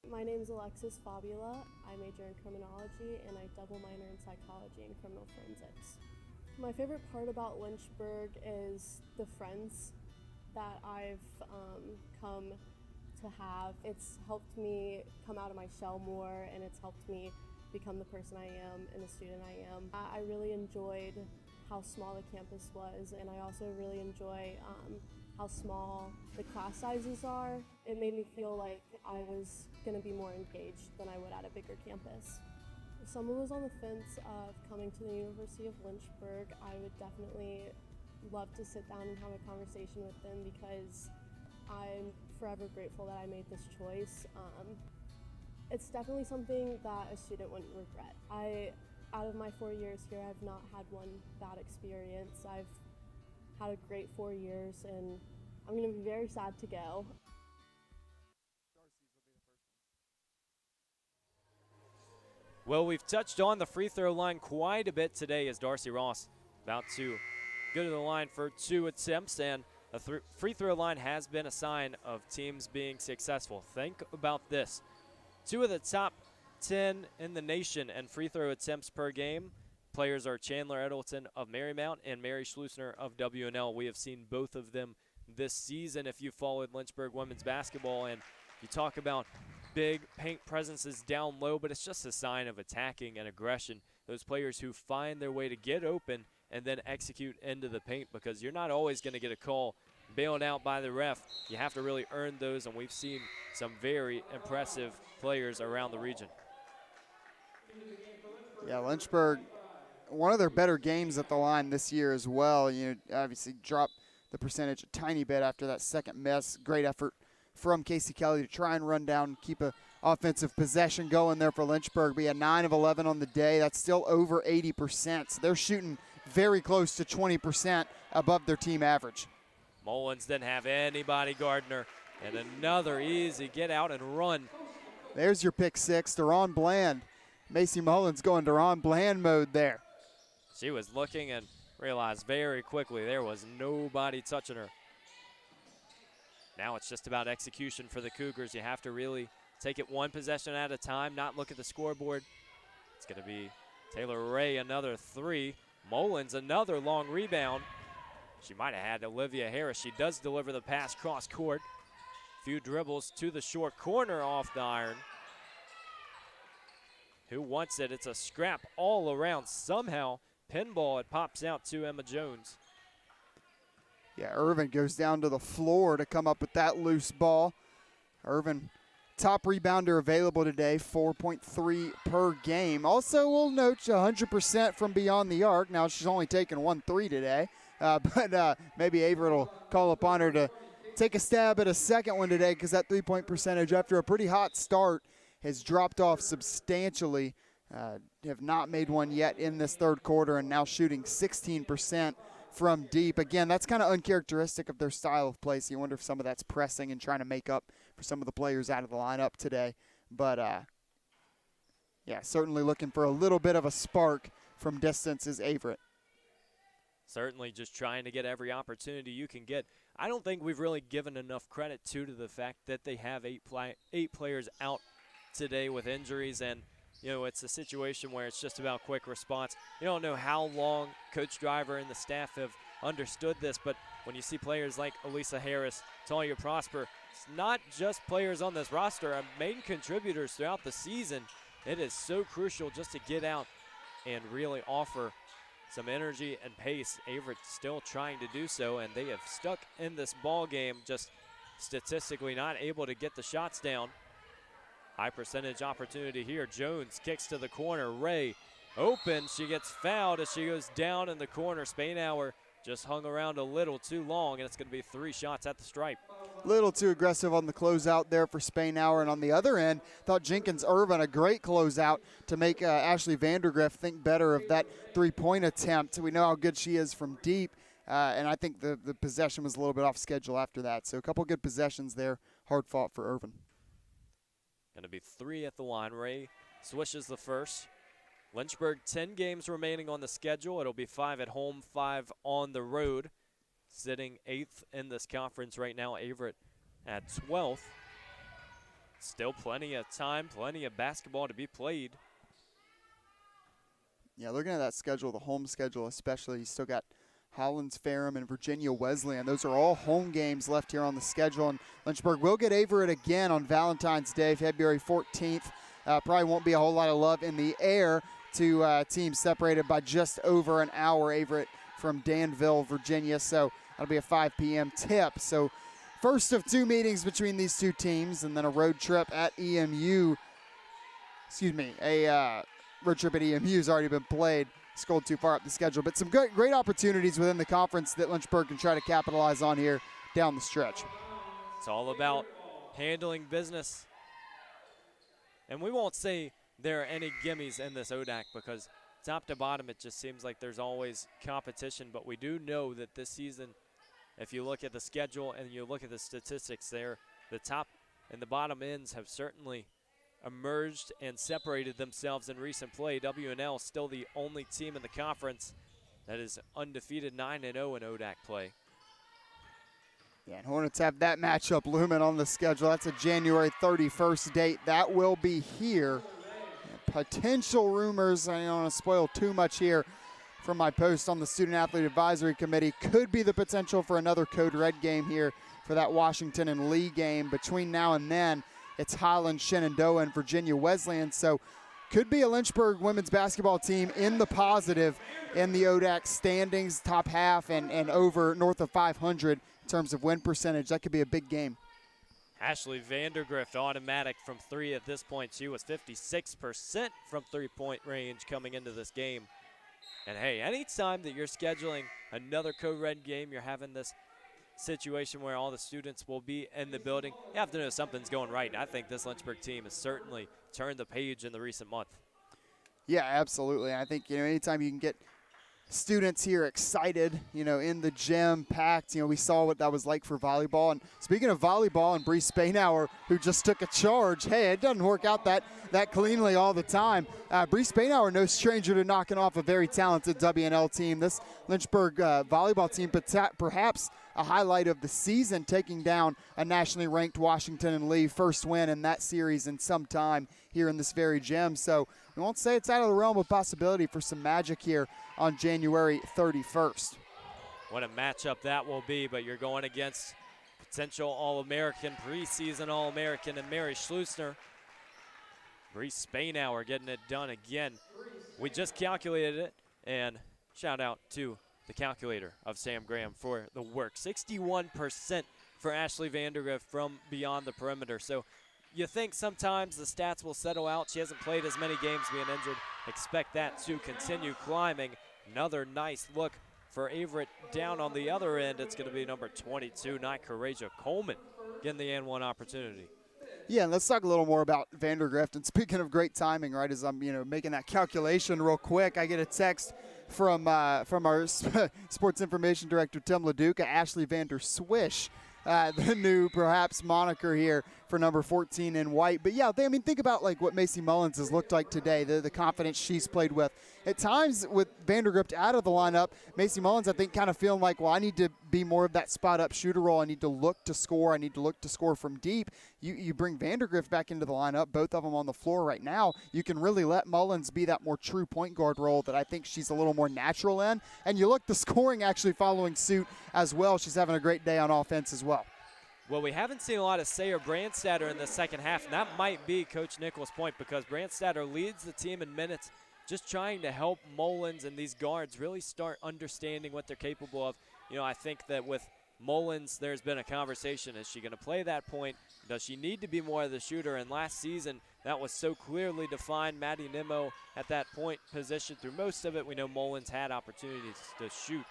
My name is Alexis Fabula. I major in criminology and I double minor in psychology and criminal forensics. My favorite part about Lynchburg is the friends that I've come to have. It's helped me come out of my shell more, and it's helped me become the person I am and the student I am. I really enjoyed how small the campus was, and I also really enjoy how small the class sizes are. It made me feel like I was going to be more engaged than I would at a bigger campus. If someone was on the fence of coming to the University of Lynchburg, I would definitely love to sit down and have a conversation with them, because I'm forever grateful that I made this choice. It's definitely something that a student wouldn't regret. Out of my 4 years here, I've not had one bad experience. I've had a great 4 years, and I'm going to be very sad to go. Well, we've touched on the free throw line quite a bit today as Darcy Ross about to go to the line for 2 attempts, and a free throw line has been a sign of teams being successful. Think about this. 2 of the top 10 in the nation and free throw attempts per game. Players are Chandler Edelton of Marymount and Mary Schlusner of WNL. We have seen both of them this season if you followed Lynchburg women's basketball, and you talk about big paint presences down low, but it's just a sign of attacking and aggression. Those players who find their way to get open and then execute into the paint, because you're not always going to get a call bailed out by the ref. You have to really earn those, and we've seen some very impressive players around the region. Yeah, Lynchburg, one of their better games at the line this year as well. You know, obviously dropped the percentage a tiny bit after that second miss. Great effort from Casey Kelly to try and run down and keep a offensive possession going there for Lynchburg. We had 9 of 11 on the day. That's still over 80%. So they're shooting very close to 20% above their team average. Mullins didn't have anybody guarding her, and another easy get out and run. There's your pick 6, Deron Bland. Macy Mullins going Deron Bland mode there. She was looking and realized very quickly there was nobody touching her. Now it's just about execution for the Cougars. You have to really take it one possession at a time, not look at the scoreboard. It's going to be Taylor Ray, another 3. Mullins, another long rebound. She might have had Olivia Harris. She does deliver the pass cross court. Few dribbles to the short corner off the iron. Who wants it? It's a scrap all around. Somehow, pinball, it pops out to Emma Jones. Yeah, Irvin goes down to the floor to come up with that loose ball. Irvin, top rebounder available today, 4.3 per game. Also, we'll note 100% from beyond the arc. Now, she's only taken 1 3 today, but maybe Averett will call upon her to take a stab at a second one today, because that three-point percentage after a pretty hot start has dropped off substantially. Have not made one yet in this third quarter, and now shooting 16% from deep. Again, that's kind of uncharacteristic of their style of play, so you wonder if some of that's pressing and trying to make up for some of the players out of the lineup today. But, yeah, certainly looking for a little bit of a spark from distance is Averett. Certainly just trying to get every opportunity you can get. I don't think we've really given enough credit to the fact that they have 8 players out today with injuries, and you know, it's a situation where it's just about quick response. You don't know how long Coach Driver and the staff have understood this, but when you see players like Elisa Harris, Talia Prosper, it's not just players on this roster, main contributors throughout the season. It is so crucial just to get out and really offer some energy and pace. Averett still trying to do so, and they have stuck in this ball game, just statistically not able to get the shots down. High percentage opportunity here. Jones kicks to the corner. Ray open. She gets fouled as she goes down in the corner. Spainhour just hung around a little too long, and it's going to be 3 shots at the stripe. Little too aggressive on the closeout there for Spainhour. And on the other end, thought Jenkins Irvin a great closeout to make Ashley Vandergrift think better of that 3-point attempt. We know how good she is from deep, and I think the possession was a little bit off schedule after that. So a couple good possessions there, hard fought for Irvin. Going to be 3 at the line. Ray swishes the first. Lynchburg 10 games remaining on the schedule. It'll be 5 at home, 5 on the road. Sitting 8th in this conference right now, Averett at 12th. Still plenty of time, plenty of basketball to be played. Yeah, looking at that schedule, the home schedule especially, you still got Hollins Ferrum and Virginia Wesleyan. Those are all home games left here on the schedule. And Lynchburg will get Averett again on Valentine's Day, February 14th. Probably won't be a whole lot of love in the air to teams separated by just over an hour. Averett from Danville, Virginia. So that'll be a 5 p.m. tip. So first of 2 meetings between these 2 teams, and then a road trip at EMU. Excuse me, a road trip at EMU has already been played. Scrolled too far up the schedule, but some great opportunities within the conference that Lynchburg can try to capitalize on here down the stretch. It's all about handling business. And we won't say there are any gimmies in this ODAC because top to bottom it just seems like there's always competition, but we do know that this season, if you look at the schedule and you look at the statistics there, the top and the bottom ends have certainly emerged and separated themselves in recent play. W&L still the only team in the conference that is undefeated 9-0 in ODAC play. Yeah, and Hornets have that matchup looming on the schedule. That's a January 31st date. That will be here. Potential rumors, I don't want to spoil too much here from my post on the Student Athlete Advisory Committee, could be the potential for another Code Red game here for that Washington and Lee game. Between now and then, it's Highland, Shenandoah, and Virginia Wesleyan. So could be a Lynchburg women's basketball team in the positive in the ODAC standings, top half, and over north of 500 in terms of win percentage. That could be a big game. Ashley Vandergrift automatic from 3 at this point. She was 56% from 3-point range coming into this game. And hey, anytime that you're scheduling another Code Red game, you're having this situation where all the students will be in the building, you have to know something's going right. And I think this Lynchburg team has certainly turned the page in the recent month. Yeah, absolutely. I think, anytime you can get students here excited, in the gym, packed. We saw what that was like for volleyball. And speaking of volleyball and Bree Spainhour, who just took a charge, hey, it doesn't work out that cleanly all the time. Bree Spainhour, no stranger to knocking off a very talented WNL team. This Lynchburg volleyball team, perhaps a highlight of the season, taking down a nationally ranked Washington and Lee, first win in that series in some time here in this very gym. So we won't say it's out of the realm of possibility for some magic here on January 31st. What a matchup that will be, but you're going against potential All-American, preseason All-American, and Mary Schlusner. Bree Spainhour getting it done again. We just calculated it, and shout out to the calculator of Sam Graham for the work. 61% for Ashley Vandergrift from beyond the perimeter. So you think sometimes the stats will settle out. She hasn't played as many games being injured. Expect that to continue climbing. Another nice look for Averett down on the other end. It's going to be number 22, Nycorasia Coleman, getting the N1 opportunity. Yeah, and let's talk a little more about Vandergrift. And speaking of great timing, right, as I'm making that calculation real quick, I get a text from our sports information director Tim LaDuca, Ashley Vander Swish, the new perhaps moniker here for number 14 in white. But yeah, think about like what Macy Mullins has looked like today, the confidence she's played with. At times with Vandergrift out of the lineup, Macy Mullins, I think, kind of feeling like, well, I need to be more of that spot-up shooter role. I need to look to score. I need to look to score from deep. You bring Vandergrift back into the lineup, both of them on the floor right now. You can really let Mullins be that more true point guard role that I think she's a little more natural in. And you look the scoring actually following suit as well. She's having a great day on offense as well. Well, we haven't seen a lot of Sayer Brandstatter in the second half, and that might be Coach Nichols' point because Brandstatter leads the team in minutes just trying to help Mullins and these guards really start understanding what they're capable of. You know, I think that with Mullins, there's been a conversation. Is she going to play that point? Does she need to be more of the shooter? And last season, that was so clearly defined. Maddie Nimmo at that point position through most of it. We know Mullins had opportunities to shoot,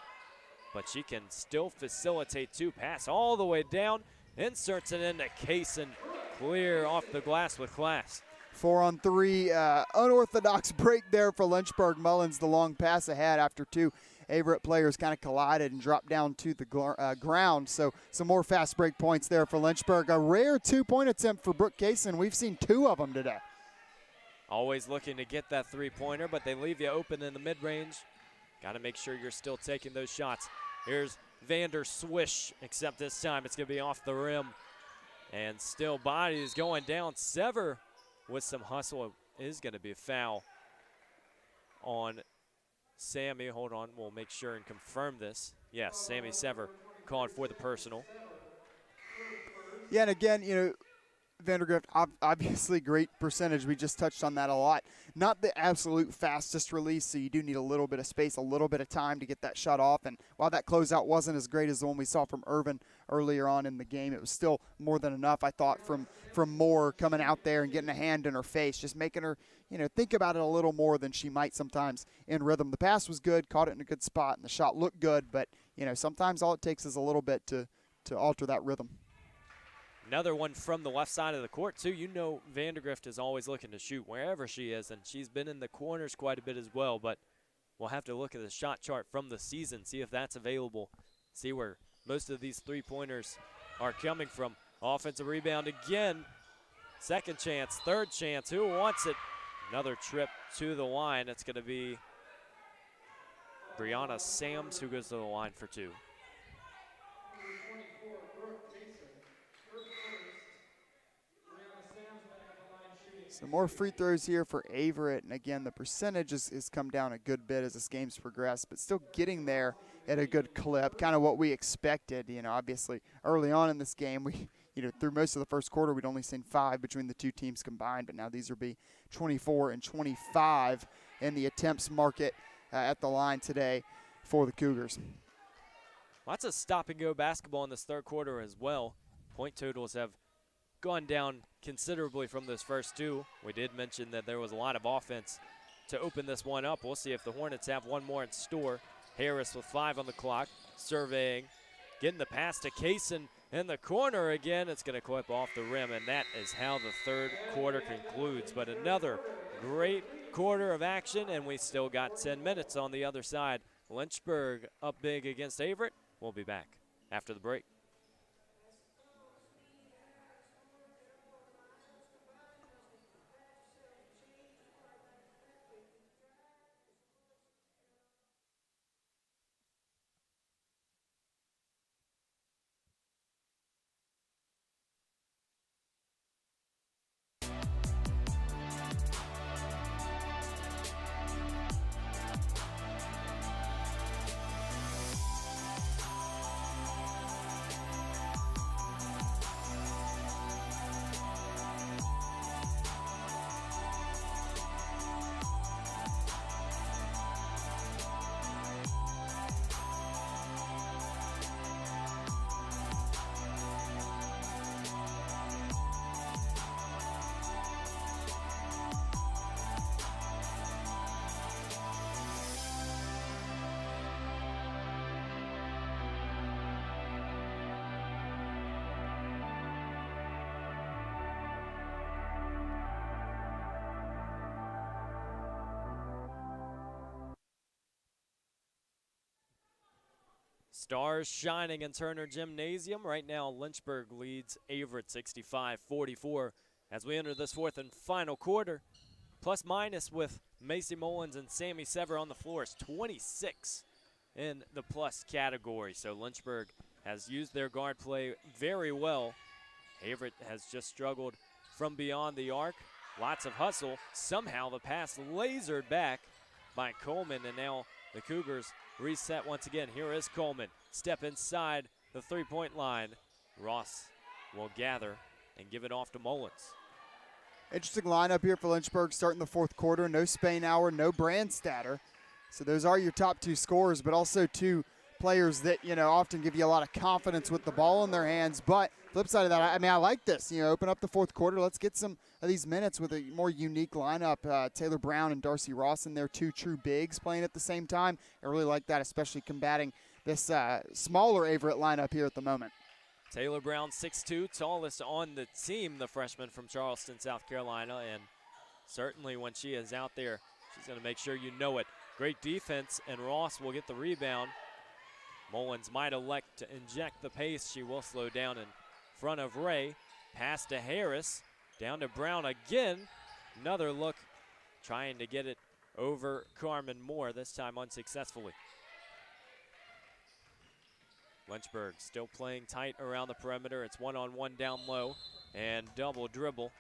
but she can still facilitate too. Pass all the way down, inserts it into Kaysen. Clear off the glass with class. 4-on-3, unorthodox break there for Lynchburg. Mullins, the long pass ahead after two Averett players kind of collided and dropped down to the ground. So some more fast break points there for Lynchburg. A rare two-point attempt for Brooke Kaysen. We've seen two of them today. Always looking to get that three-pointer, but they leave you open in the mid-range. Got to make sure you're still taking those shots. Here's Vander Swish, except this time it's going to be off the rim. And still body is going down. Sever with some hustle. It is going to be a foul on Sammy. Hold on, we'll make sure and confirm this. Yes, Sammy Sever called for the personal. Yeah, and again, you know, Vandergrift, obviously great percentage. We just touched on that a lot. Not the absolute fastest release, so you do need a little bit of space, a little bit of time to get that shot off. And while that closeout wasn't as great as the one we saw from Irvin earlier on in the game, it was still more than enough, I thought, from Moore coming out there and getting a hand in her face, just making her, you know, think about it a little more than she might sometimes in rhythm. The pass was good, caught it in a good spot, and the shot looked good, but, you know, sometimes all it takes is a little bit to alter that rhythm. Another one from the left side of the court, too. You know Vandergrift is always looking to shoot wherever she is, and she's been in the corners quite a bit as well, but we'll have to look at the shot chart from the season, see if that's available, see where most of these three-pointers are coming from. Offensive rebound again. Second chance, third chance. Who wants it? Another trip to the line. It's going to be Brianna Sams who goes to the line for two. Some more free throws here for Averett, and again, the percentage has come down a good bit as this game's progressed, but still getting there at a good clip, kind of what we expected. You know, obviously, early on in this game, we, you know, through most of the first quarter, we'd only seen 5 between the two teams combined, but now these will be 24 and 25 in the attempts market at the line today for the Cougars. Lots of stop-and-go basketball in this third quarter as well. Point totals have gone down considerably from those first two. We did mention that there was a lot of offense to open this one up. We'll see if the Hornets have one more in store. Harris with 5 on the clock, surveying, getting the pass to Kaysen in the corner again. It's going to clip off the rim, and that is how the third quarter concludes. But another great quarter of action, and we still got 10 minutes on the other side. Lynchburg up big against Averett. We'll be back after the break. Stars shining in Turner Gymnasium. Right now, Lynchburg leads Averett 65-44 as we enter this fourth and final quarter. Plus minus with Macy Mullins and Sammy Sever on the floor is 26 in the plus category. So Lynchburg has used their guard play very well. Averett has just struggled from beyond the arc. Lots of hustle. Somehow the pass lasered back by Coleman, and now the Cougars reset once again. Here is Coleman. Step inside the three-point line. Ross will gather and give it off to Mullins. Interesting lineup here for Lynchburg starting the fourth quarter. No Spainhour, no Brandstatter. So those are your top two scorers, but also two players that, often give you a lot of confidence with the ball in their hands. But flip side of that, I like this. Open up the fourth quarter. Let's get some of these minutes with a more unique lineup. Taylor Brown and Darcy Ross in there, two true bigs playing at the same time. I really like that, especially combating this smaller Averett lineup here at the moment. Taylor Brown, 6'2", tallest on the team, the freshman from Charleston, South Carolina. And certainly when she is out there, she's going to make sure you know it. Great defense, and Ross will get the rebound. Mullins might elect to inject the pace. She will slow down in front of Ray. Pass to Harris. Down to Brown again. Another look, trying to get it over Carmen Moore, this time unsuccessfully. Lynchburg still playing tight around the perimeter. It's one-on-one down low and double dribble.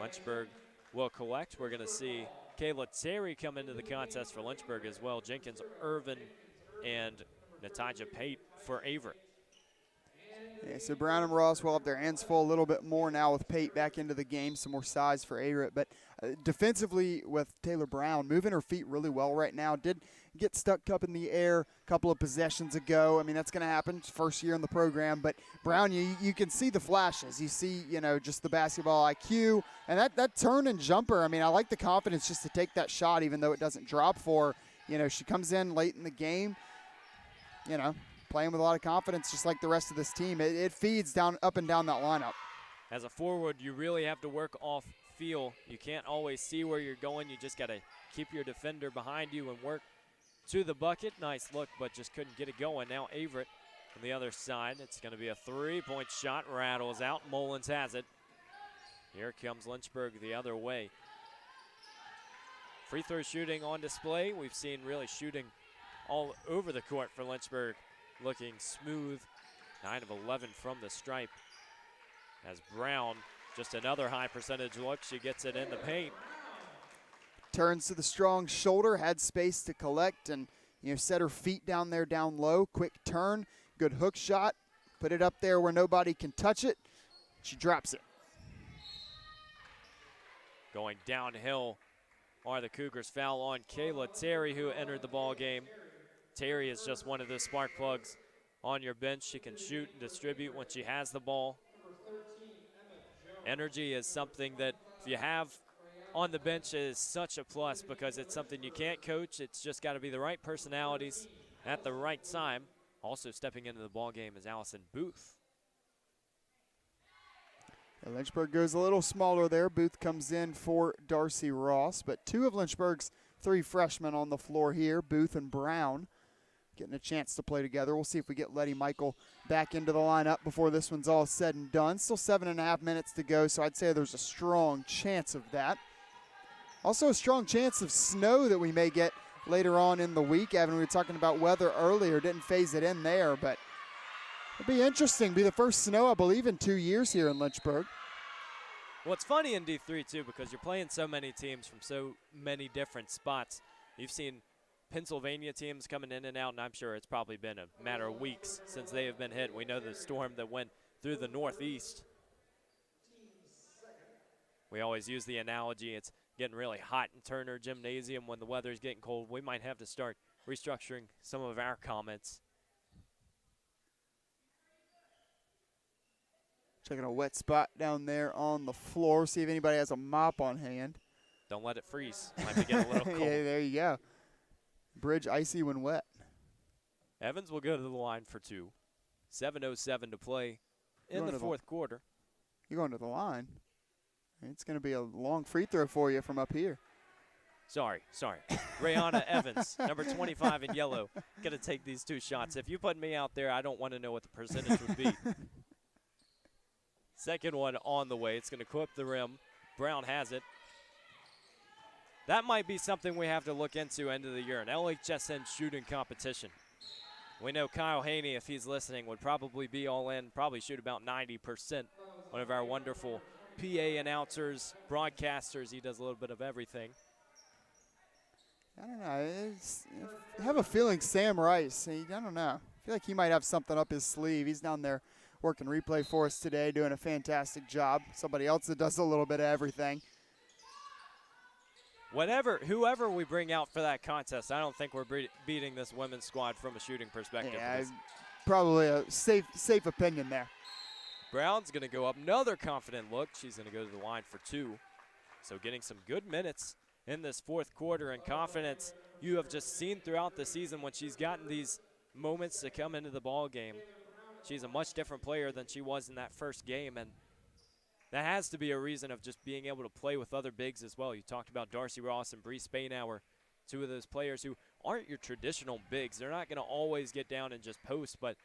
Lynchburg will collect. We're going to see Kayla Terry come into the contest for Lynchburg as well. Jenkins, Irvin, and Nataja Pate for Averett. Yeah, so Brown and Ross will have their hands full a little bit more now with Pate back into the game, some more size for Averett. But defensively with Taylor Brown, moving her feet really well right now. Did get stuck up in the air a couple of possessions ago. I mean, that's going to happen. First year in the program. But Brown, you can see the flashes. You see, just the basketball IQ. And that turn and jumper, I mean, I like the confidence just to take that shot even though it doesn't drop for her. She comes in late in the game, playing with a lot of confidence just like the rest of this team. It feeds up and down that lineup. As a forward, you really have to work off feel. You can't always see where you're going. You just got to keep your defender behind you and work to the bucket. Nice look, but just couldn't get it going. Now Averett on the other side. It's going to be a three-point shot. Rattles out. Mullins has it. Here comes Lynchburg the other way. Free throw shooting on display. We've seen really shooting all over the court for Lynchburg. Looking smooth. 9 of 11 from the stripe. As Brown, just another high percentage look. She gets it in the paint. Turns to the strong shoulder, had space to collect and, set her feet down there down low. Quick turn, good hook shot. Put it up there where nobody can touch it. She drops it. Going downhill are the Cougars. Foul on Kayla Terry, who entered the ball game. Terry is just one of those spark plugs on your bench. She can shoot and distribute when she has the ball. Energy is something that if you have on the bench is such a plus because it's something you can't coach. It's just got to be the right personalities at the right time. Also stepping into the ball game is Allison Booth. Yeah, Lynchburg goes a little smaller there. Booth comes in for Darcy Ross, but two of Lynchburg's three freshmen on the floor here, Booth and Brown, getting a chance to play together. We'll see if we get Letty Michael back into the lineup before this one's all said and done. Still 7.5 minutes to go, so I'd say there's a strong chance of that. Also a strong chance of snow that we may get later on in the week. Evan, we were talking about weather earlier. Didn't phase it in there, but it'll be interesting. Be the first snow, I believe, in 2 years here in Lynchburg. Well, it's funny in D3, too, because you're playing so many teams from so many different spots. You've seen Pennsylvania teams coming in and out, and I'm sure it's probably been a matter of weeks since they have been hit. We know the storm that went through the Northeast. We always use the analogy, it's getting really hot in Turner Gymnasium when the weather's getting cold. We might have to start restructuring some of our comments. Checking a wet spot down there on the floor. See if anybody has a mop on hand. Don't let it freeze. Might be getting a little cold. Yeah, there you go. Bridge icy when wet. Evans will go to the line for two. 7:07 to play in the fourth quarter. You're going to the line. It's going to be a long free throw for you from up here. Sorry. Rayana Evans, number 25 in yellow, going to take these two shots. If you put me out there, I don't want to know what the percentage would be. Second one on the way. It's going to clip the rim. Brown has it. That might be something we have to look into end of the year, an LHSN shooting competition. We know Kyle Haney, if he's listening, would probably be all in, probably shoot about 90%. One of our wonderful PA announcers, broadcasters. He does a little bit of everything. I don't know. I have a feeling Sam Rice, I don't know. I feel like he might have something up his sleeve. He's down there working replay for us today, doing a fantastic job. Somebody else that does a little bit of everything. Whoever we bring out for that contest, I don't think we're beating this women's squad from a shooting perspective. Yeah, probably a safe opinion there. Brown's going to go up. Another confident look. She's going to go to the line for 2. So getting some good minutes in this fourth quarter, and confidence you have just seen throughout the season when she's gotten these moments to come into the ball game. She's a much different player than she was in that first game, and that has to be a reason of just being able to play with other bigs as well. You talked about Darcy Ross and Bree Spainhour, 2 of those players who aren't your traditional bigs. They're not going to always get down and just post, but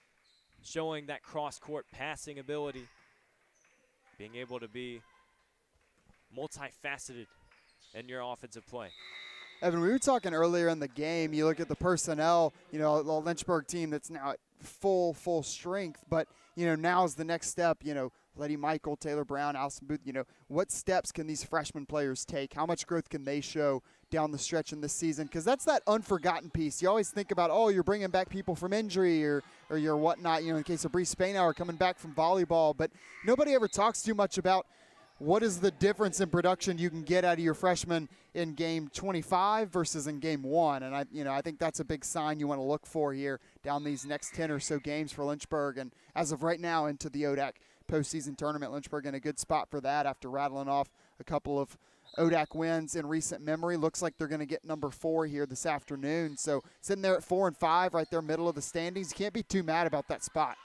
showing that cross-court passing ability, being able to be multifaceted in your offensive play. Evan, we were talking earlier in the game, you look at the personnel, the Lynchburg team that's now at full strength, but, now's the next step, Letty Michael, Taylor Brown, Allison Booth, what steps can these freshman players take? How much growth can they show down the stretch in this season? Because that's that unforgotten piece. You always think about, you're bringing back people from injury or you're whatnot, in the case of Bree Spainhour coming back from volleyball, but nobody ever talks too much about what is the difference in production you can get out of your freshmen in game 25 versus in game 1? And I think that's a big sign you want to look for here down these next 10 or so games for Lynchburg. And as of right now, into the ODAC postseason tournament, Lynchburg in a good spot for that after rattling off a couple of ODAC wins in recent memory. Looks like they're going to get number 4 here this afternoon. So sitting there at 4 and 5, right there middle of the standings. You can't be too mad about that spot.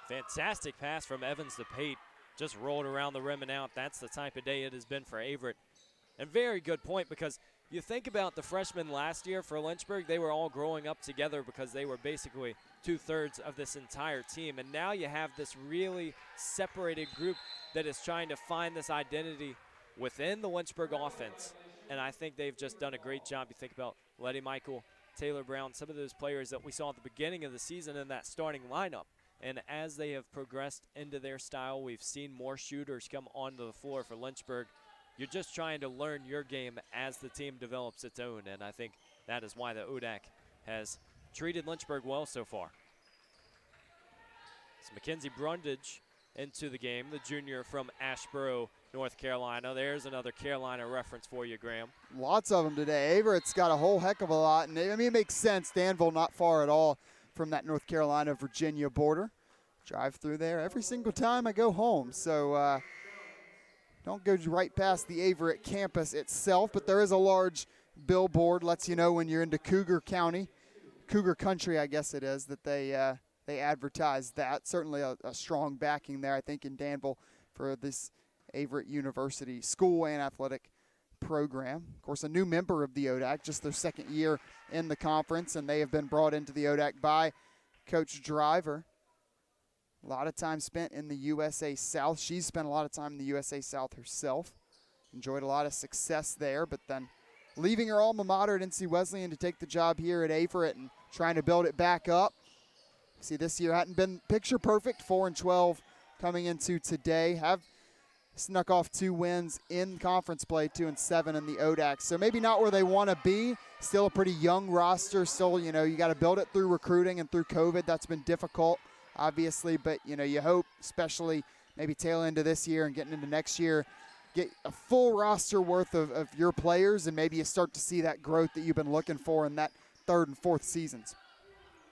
Fantastic pass from Evans to Pate. Just rolled around the rim and out. That's the type of day it has been for Averett. And very good point, because you think about the freshmen last year for Lynchburg, they were all growing up together because they were basically 2/3 of this entire team. And now you have this really separated group that is trying to find this identity within the Lynchburg offense. And I think they've just done a great job. You think about Letty Michael, Taylor Brown, some of those players that we saw at the beginning of the season in that starting lineup. And as they have progressed into their style, we've seen more shooters come onto the floor for Lynchburg. You're just trying to learn your game as the team develops its own, and I think that is why the ODAC has treated Lynchburg well so far. It's Mackenzie Brundage into the game, the junior from Asheboro, North Carolina. There's another Carolina reference for you, Graham. Lots of them today. Averett's got a whole heck of a lot, and it makes sense. Danville not far at all from that North Carolina-Virginia border. Drive through there every single time I go home. So don't go right past the Averett campus itself, but there is a large billboard, lets you know when you're into Cougar County, Cougar Country, I guess it is, that they advertise that. Certainly a strong backing there, I think, in Danville for this Averett University school and athletic program. Of course, a new member of the ODAC, just their second year in the conference, and they have been brought into the ODAC by Coach Driver. A lot of time spent in the USA South. She's spent a lot of time in the USA South herself. Enjoyed a lot of success there, but then leaving her alma mater at NC Wesleyan to take the job here at Averett and trying to build it back up. See, this year hadn't been picture perfect, 4-12 coming into today. Have snuck off 2 wins in conference play, 2-7 in the ODAC. So maybe not where they want to be. Still a pretty young roster. Still, you got to build it through recruiting and through COVID. That's been difficult, obviously. But, you hope, especially maybe tail into this year and getting into next year, get a full roster worth of your players, and maybe you start to see that growth that you've been looking for in that 3rd and 4th seasons.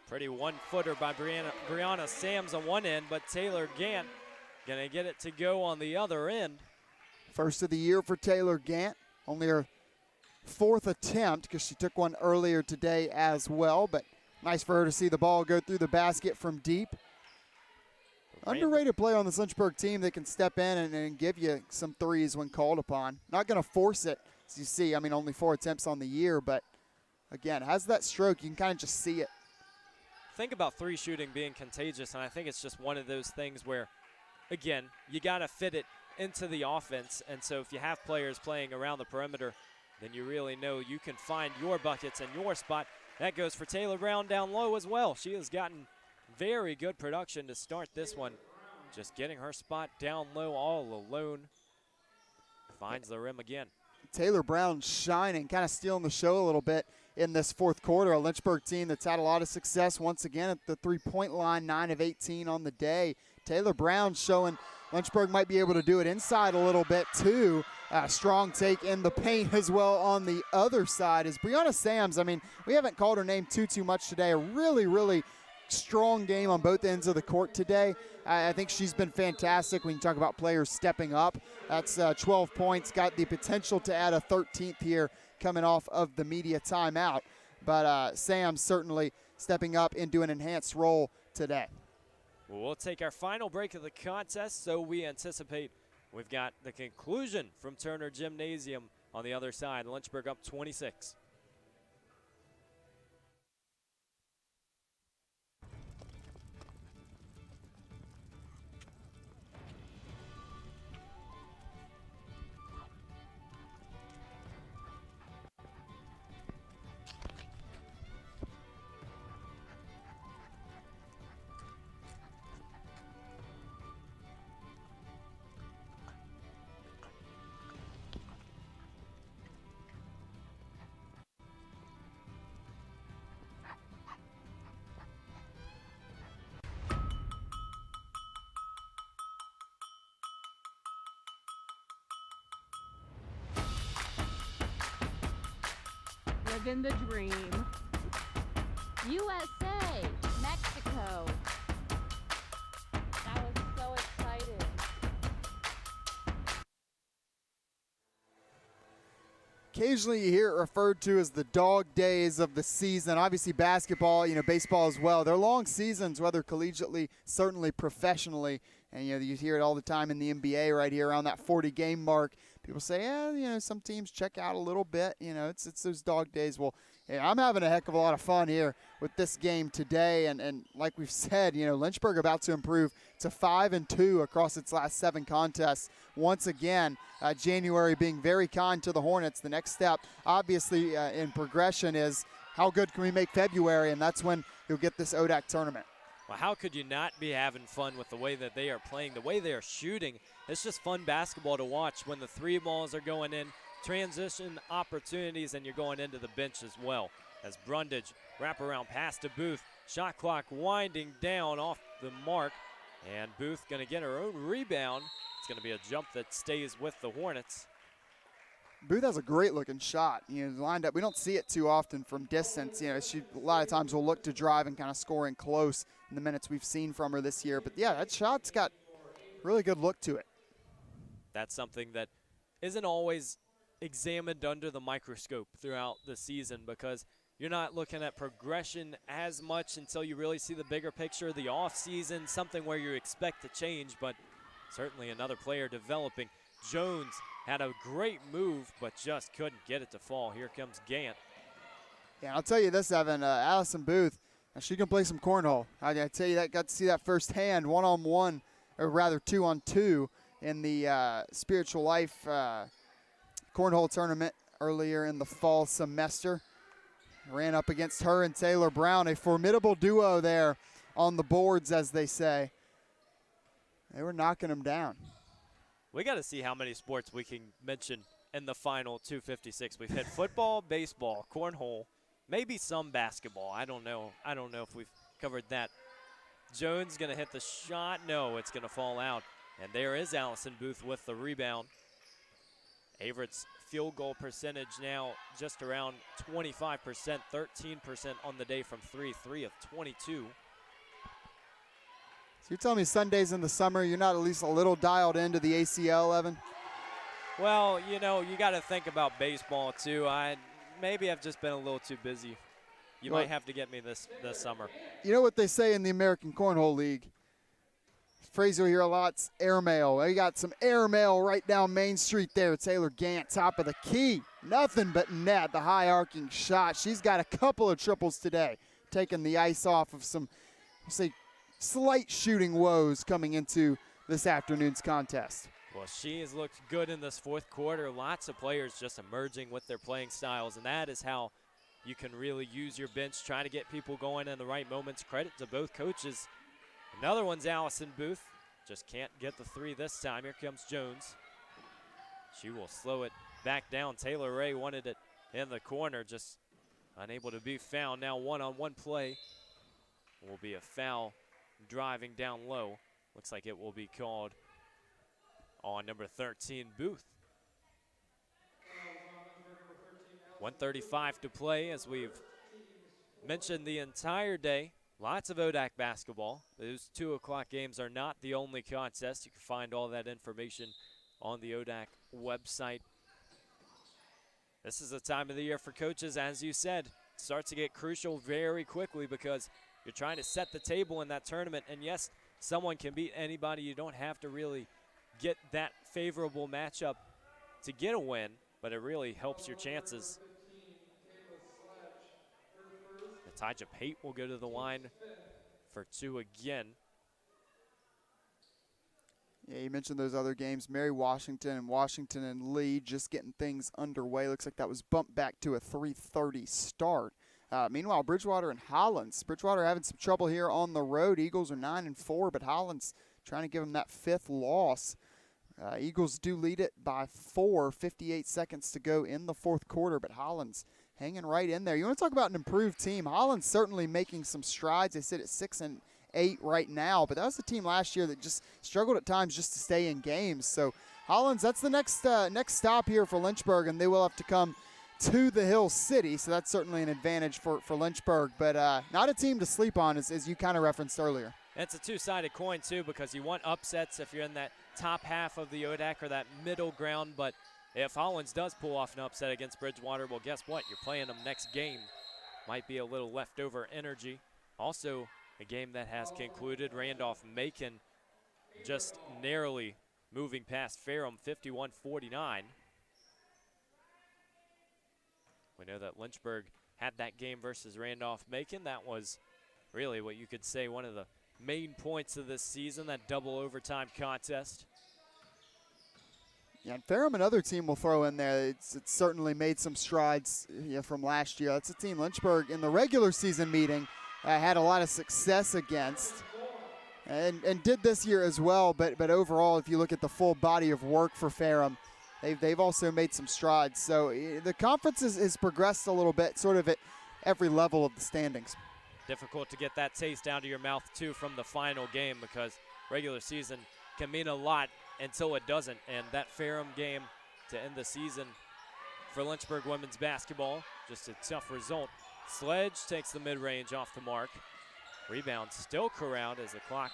Pretty one-footer by Brianna Sams on one end, but Taylor Gant going to get it to go on the other end. First of the year for Taylor Gant. Only her 4th attempt, because she took one earlier today as well, but nice for her to see the ball go through the basket from deep. Underrated player on the Lynchburg team that can step in and give you some threes when called upon. Not going to force it, as you see. Only 4 attempts on the year, but again, has that stroke. You can kind of just see it. Think about 3 shooting being contagious, and I think it's just one of those things where, again, you got to fit it into the offense. And so if you have players playing around the perimeter, then you really know you can find your buckets and your spot. That goes for Taylor Brown down low as well. She has gotten very good production to start this one. Just getting her spot down low all alone. Finds the rim again. Taylor Brown shining, kind of stealing the show a little bit in this 4th quarter. A Lynchburg team that's had a lot of success once again at the 3-point line, 9 of 18 on the day. Taylor Brown showing Lynchburg might be able to do it inside a little bit too. Strong take in the paint as well on the other side is Brianna Sams. I mean, we haven't called her name too much today. A really, really strong game on both ends of the court today. I think she's been fantastic when you talk about players stepping up. That's 12 points, got the potential to add a 13th here coming off of the media timeout. But Sam certainly stepping up into an enhanced role today. Well, we'll take our final break of the contest, so we anticipate we've got the conclusion from Turner Gymnasium on the other side. Lynchburg up 26. Living the dream. USA, Mexico. That was so exciting. Occasionally you hear it referred to as the dog days of the season. Obviously basketball, baseball as well. They're long seasons, whether collegiately, certainly professionally. And, you hear it all the time in the NBA right here around that 40-game mark. People say, some teams check out a little bit. It's those dog days. Well, I'm having a heck of a lot of fun here with this game today. And like we've said, Lynchburg about to improve to 5-2 across its last 7 contests. Once again, January being very kind to the Hornets. The next step, obviously, in progression is how good can we make February, and that's when you'll get this ODAC tournament. Well, how could you not be having fun with the way that they are playing, the way they are shooting? It's just fun basketball to watch when the 3 balls are going in, transition opportunities, and you're going into the bench as well. As Brundage wraparound pass to Booth, shot clock winding down off the mark, and Booth going to get her own rebound. It's going to be a jump that stays with the Hornets. Booth has a great-looking shot. Lined up. We don't see it too often from distance. She a lot of times will look to drive and kind of score in close in the minutes we've seen from her this year. But, yeah, that shot's got really good look to it. That's something that isn't always examined under the microscope throughout the season because you're not looking at progression as much until you really see the bigger picture, the off-season, something where you expect to change, but certainly another player developing. Jones had a great move, but just couldn't get it to fall. Here comes Gant. Yeah, I'll tell you this, Evan. Allison Booth, she can play some cornhole. I tell you that, got to see that firsthand, 1-on-1, or rather 2-on-2 in the Spiritual Life cornhole tournament earlier in the fall semester. Ran up against her and Taylor Brown, a formidable duo there on the boards, as they say. They were knocking them down. We got to see how many sports we can mention in the final 256. We've hit football, baseball, cornhole, maybe some basketball. I don't know if we've covered that. Jones going to hit the shot. No, it's going to fall out. And there is Allison Booth with the rebound. Averett's field goal percentage now just around 25%, 13% on the day from 3 of 22. You're telling me Sundays in the summer, you're not at least a little dialed into the ACL, Evan? Well, you got to think about baseball, too. Maybe I've just been a little too busy. You might have to get me this summer. You know what they say in the American Cornhole League? Phrase you'll hear a lot, it's airmail. They got some airmail right down Main Street there. Taylor Gant, top of the key. Nothing but net, the high arcing shot. She's got a couple of triples today, taking the ice off of some, say, slight shooting woes coming into this afternoon's contest. Well, she has looked good in this fourth quarter. Lots of players just emerging with their playing styles, and that is how you can really use your bench, trying to get people going in the right moments. Credit to both coaches. Another one's Allison Booth. Just can't get the 3 this time. Here comes Jones. She will slow it back down. Taylor Ray wanted it in the corner, just unable to be found. Now 1-on-1 play will be a foul driving down low. Looks like it will be called on number 13, Booth. 1:35 to play, as we've mentioned the entire day. Lots of ODAC basketball. Those 2 o'clock games are not the only contest. You can find all that information on the ODAC website. This is the time of the year for coaches, as you said. It starts to get crucial very quickly because you're trying to set the table in that tournament. And yes, someone can beat anybody. You don't have to really get that favorable matchup to get a win, but it really helps your chances. Natasha Pate will go to the line for 2 again. Yeah, you mentioned those other games. Mary Washington and Lee just getting things underway. Looks like that was bumped back to a 3:30 start. Meanwhile, Bridgewater and Hollins. Bridgewater having some trouble here on the road. Eagles are 9-4, but Hollins trying to give them that 5th loss. Eagles do lead it by 4, 58 seconds to go in the 4th quarter, but Hollins hanging right in there. You want to talk about an improved team. Hollins certainly making some strides. They sit at 6-8 right now, but that was a team last year that just struggled at times just to stay in games. So Hollins, that's the next stop here for Lynchburg, and they will have to come to the Hill City, so that's certainly an advantage for Lynchburg, but not a team to sleep on, as you kind of referenced earlier. It's a two-sided coin, too, because you want upsets if you're in that top half of the ODAC or that middle ground, but if Hollins does pull off an upset against Bridgewater, well, guess what? You're playing them next game. Might be a little leftover energy. Also, a game that has concluded, Randolph-Macon just narrowly moving past Ferrum, 51-49. We know that Lynchburg had that game versus Randolph-Macon. That was really what you could say one of the main points of this season, that double overtime contest. Yeah, and Ferrum, another team will throw in there. It's certainly made some strides from last year. That's a team Lynchburg in the regular season meeting had a lot of success against and did this year as well. But overall, if you look at the full body of work for Ferrum, they've also made some strides. So the conference has progressed a little bit, sort of at every level of the standings. Difficult to get that taste down to your mouth, too, from the final game, because regular season can mean a lot until it doesn't. And that Ferrum game to end the season for Lynchburg women's basketball, just a tough result. Sledge takes the mid-range off the mark. Rebound still corralled as the clock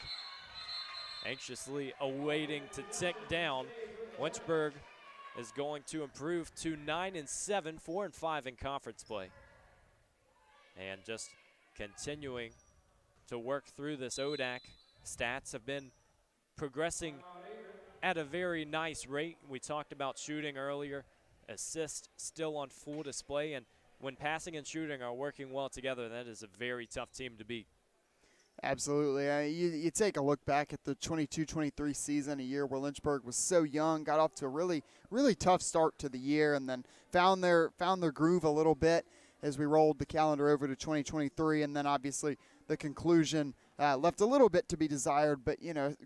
anxiously awaiting to tick down. Lynchburg is going to improve to 9-7, 4-5 in conference play. And just continuing to work through this ODAC. Stats have been progressing at a very nice rate. We talked about shooting earlier. Assists still on full display, and when passing and shooting are working well together, that is a very tough team to beat. Absolutely. You take a look back at the 22-23 season, a year where Lynchburg was so young, got off to a really, really tough start to the year, and then found their groove a little bit as we rolled the calendar over to 2023, and then obviously the conclusion left a little bit to be desired. But,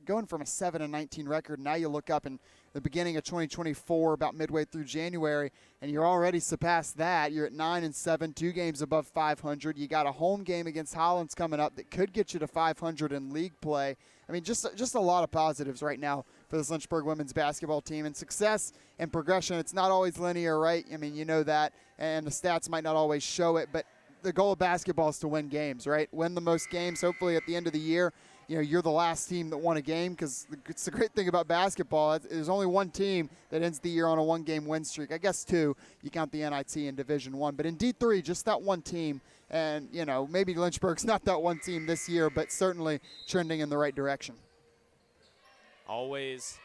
going from a 7-19 record, now you look up in the beginning of 2024, about midway through January, and you're already surpassed that. You're at 9-7, 2 games above 500. You got a home game against Hollins coming up that could get you to 500 in league play. I mean, just a lot of positives right now for this Lynchburg women's basketball team. And success and progression, it's not always linear, right? I mean, you know that, and the stats might not always show it, but the goal of basketball is to win games, right? Win the most games. Hopefully at the end of the year, you're the last team that won a game, because it's the great thing about basketball. There's only one team that ends the year on a one-game win streak. I guess 2. You count the NIT in Division I. But in D3, just that one team. And, maybe Lynchburg's not that one team this year, but certainly trending in the right direction. Always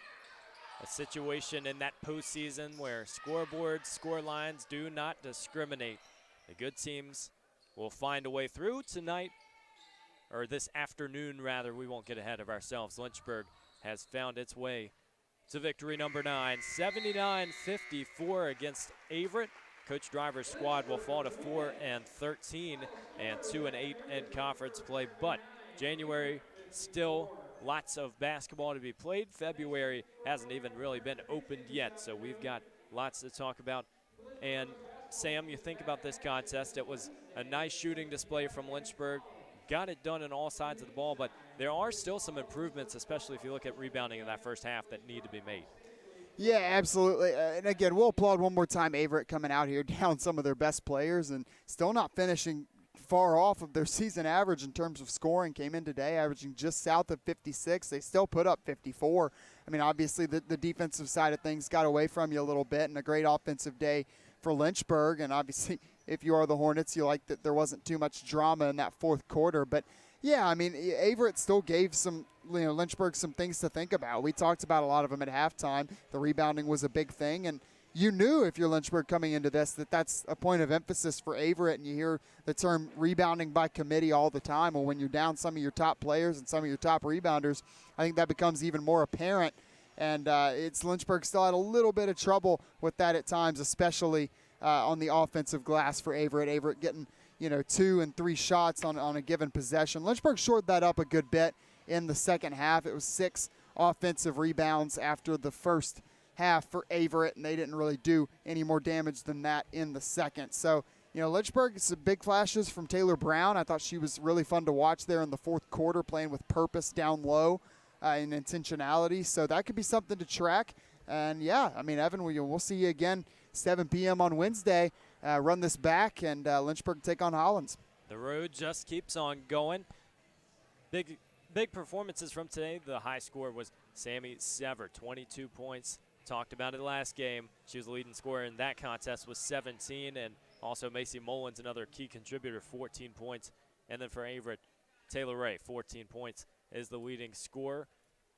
a situation in that postseason where scoreboards, score lines do not discriminate. The good teams will find a way through tonight, or this afternoon rather. We won't get ahead of ourselves. Lynchburg has found its way to victory number 9, 79-54 against Averett. Coach Driver's squad will fall to 4-13 and 2-8 in conference play. But January, still lots of basketball to be played. February hasn't even really been opened yet, so we've got lots to talk about. And Sam, you think about this contest, it was a nice shooting display from Lynchburg, got it done on all sides of the ball, but there are still some improvements, especially if you look at rebounding in that first half, that need to be made. Yeah, absolutely. And again, we'll applaud one more time Averett coming out here down some of their best players and still not finishing far off of their season average in terms of scoring. Came in today averaging just south of 56. They still put up 54. I mean, obviously the defensive side of things got away from you a little bit, and a great offensive day for Lynchburg. And obviously, if you are the Hornets, you like that there wasn't too much drama in that fourth quarter. But yeah, I mean, Averett still gave Lynchburg some things to think about. We talked about a lot of them at halftime. The rebounding was a big thing, and you knew if you're Lynchburg coming into this that that's a point of emphasis for Averett, and you hear the term rebounding by committee all the time. Well, when you're down some of your top players and some of your top rebounders, I think that becomes even more apparent, and it's Lynchburg still had a little bit of trouble with that at times, especially on the offensive glass for Averett. Averett getting 2 and 3 shots on a given possession. Lynchburg shored that up a good bit in the second half. It was 6 offensive rebounds after the first half for Averett, and they didn't really do any more damage than that in the second. So, Lynchburg, some big flashes from Taylor Brown. I thought she was really fun to watch there in the fourth quarter, playing with purpose down low and intentionality. So that could be something to track. And, yeah, I mean, Evan, we'll see you again 7 p.m. on Wednesday. Run this back, and Lynchburg take on Hollins. The road just keeps on going. Big performances from today. The high score was Sammy Sever, 22 points. Talked about it last game. She was the leading scorer in that contest with 17, and also Macy Mullins, another key contributor, 14 points. And then for Averett, Taylor Ray, 14 points, is the leading scorer.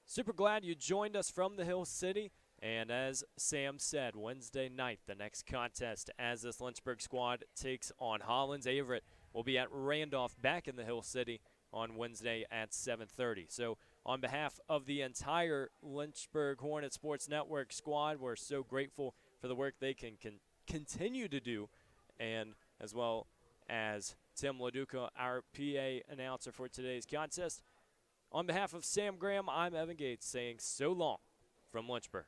Super glad you joined us from the Hill City. And as Sam said, Wednesday night, the next contest as this Lynchburg squad takes on Hollins. Averett will be at Randolph back in the Hill City on Wednesday at 7:30. So on behalf of the entire Lynchburg Hornet Sports Network squad, we're so grateful for the work they can continue to do, and as well as Tim LaDuca, our PA announcer for today's contest. On behalf of Sam Graham, I'm Evan Gates saying so long from Lynchburg.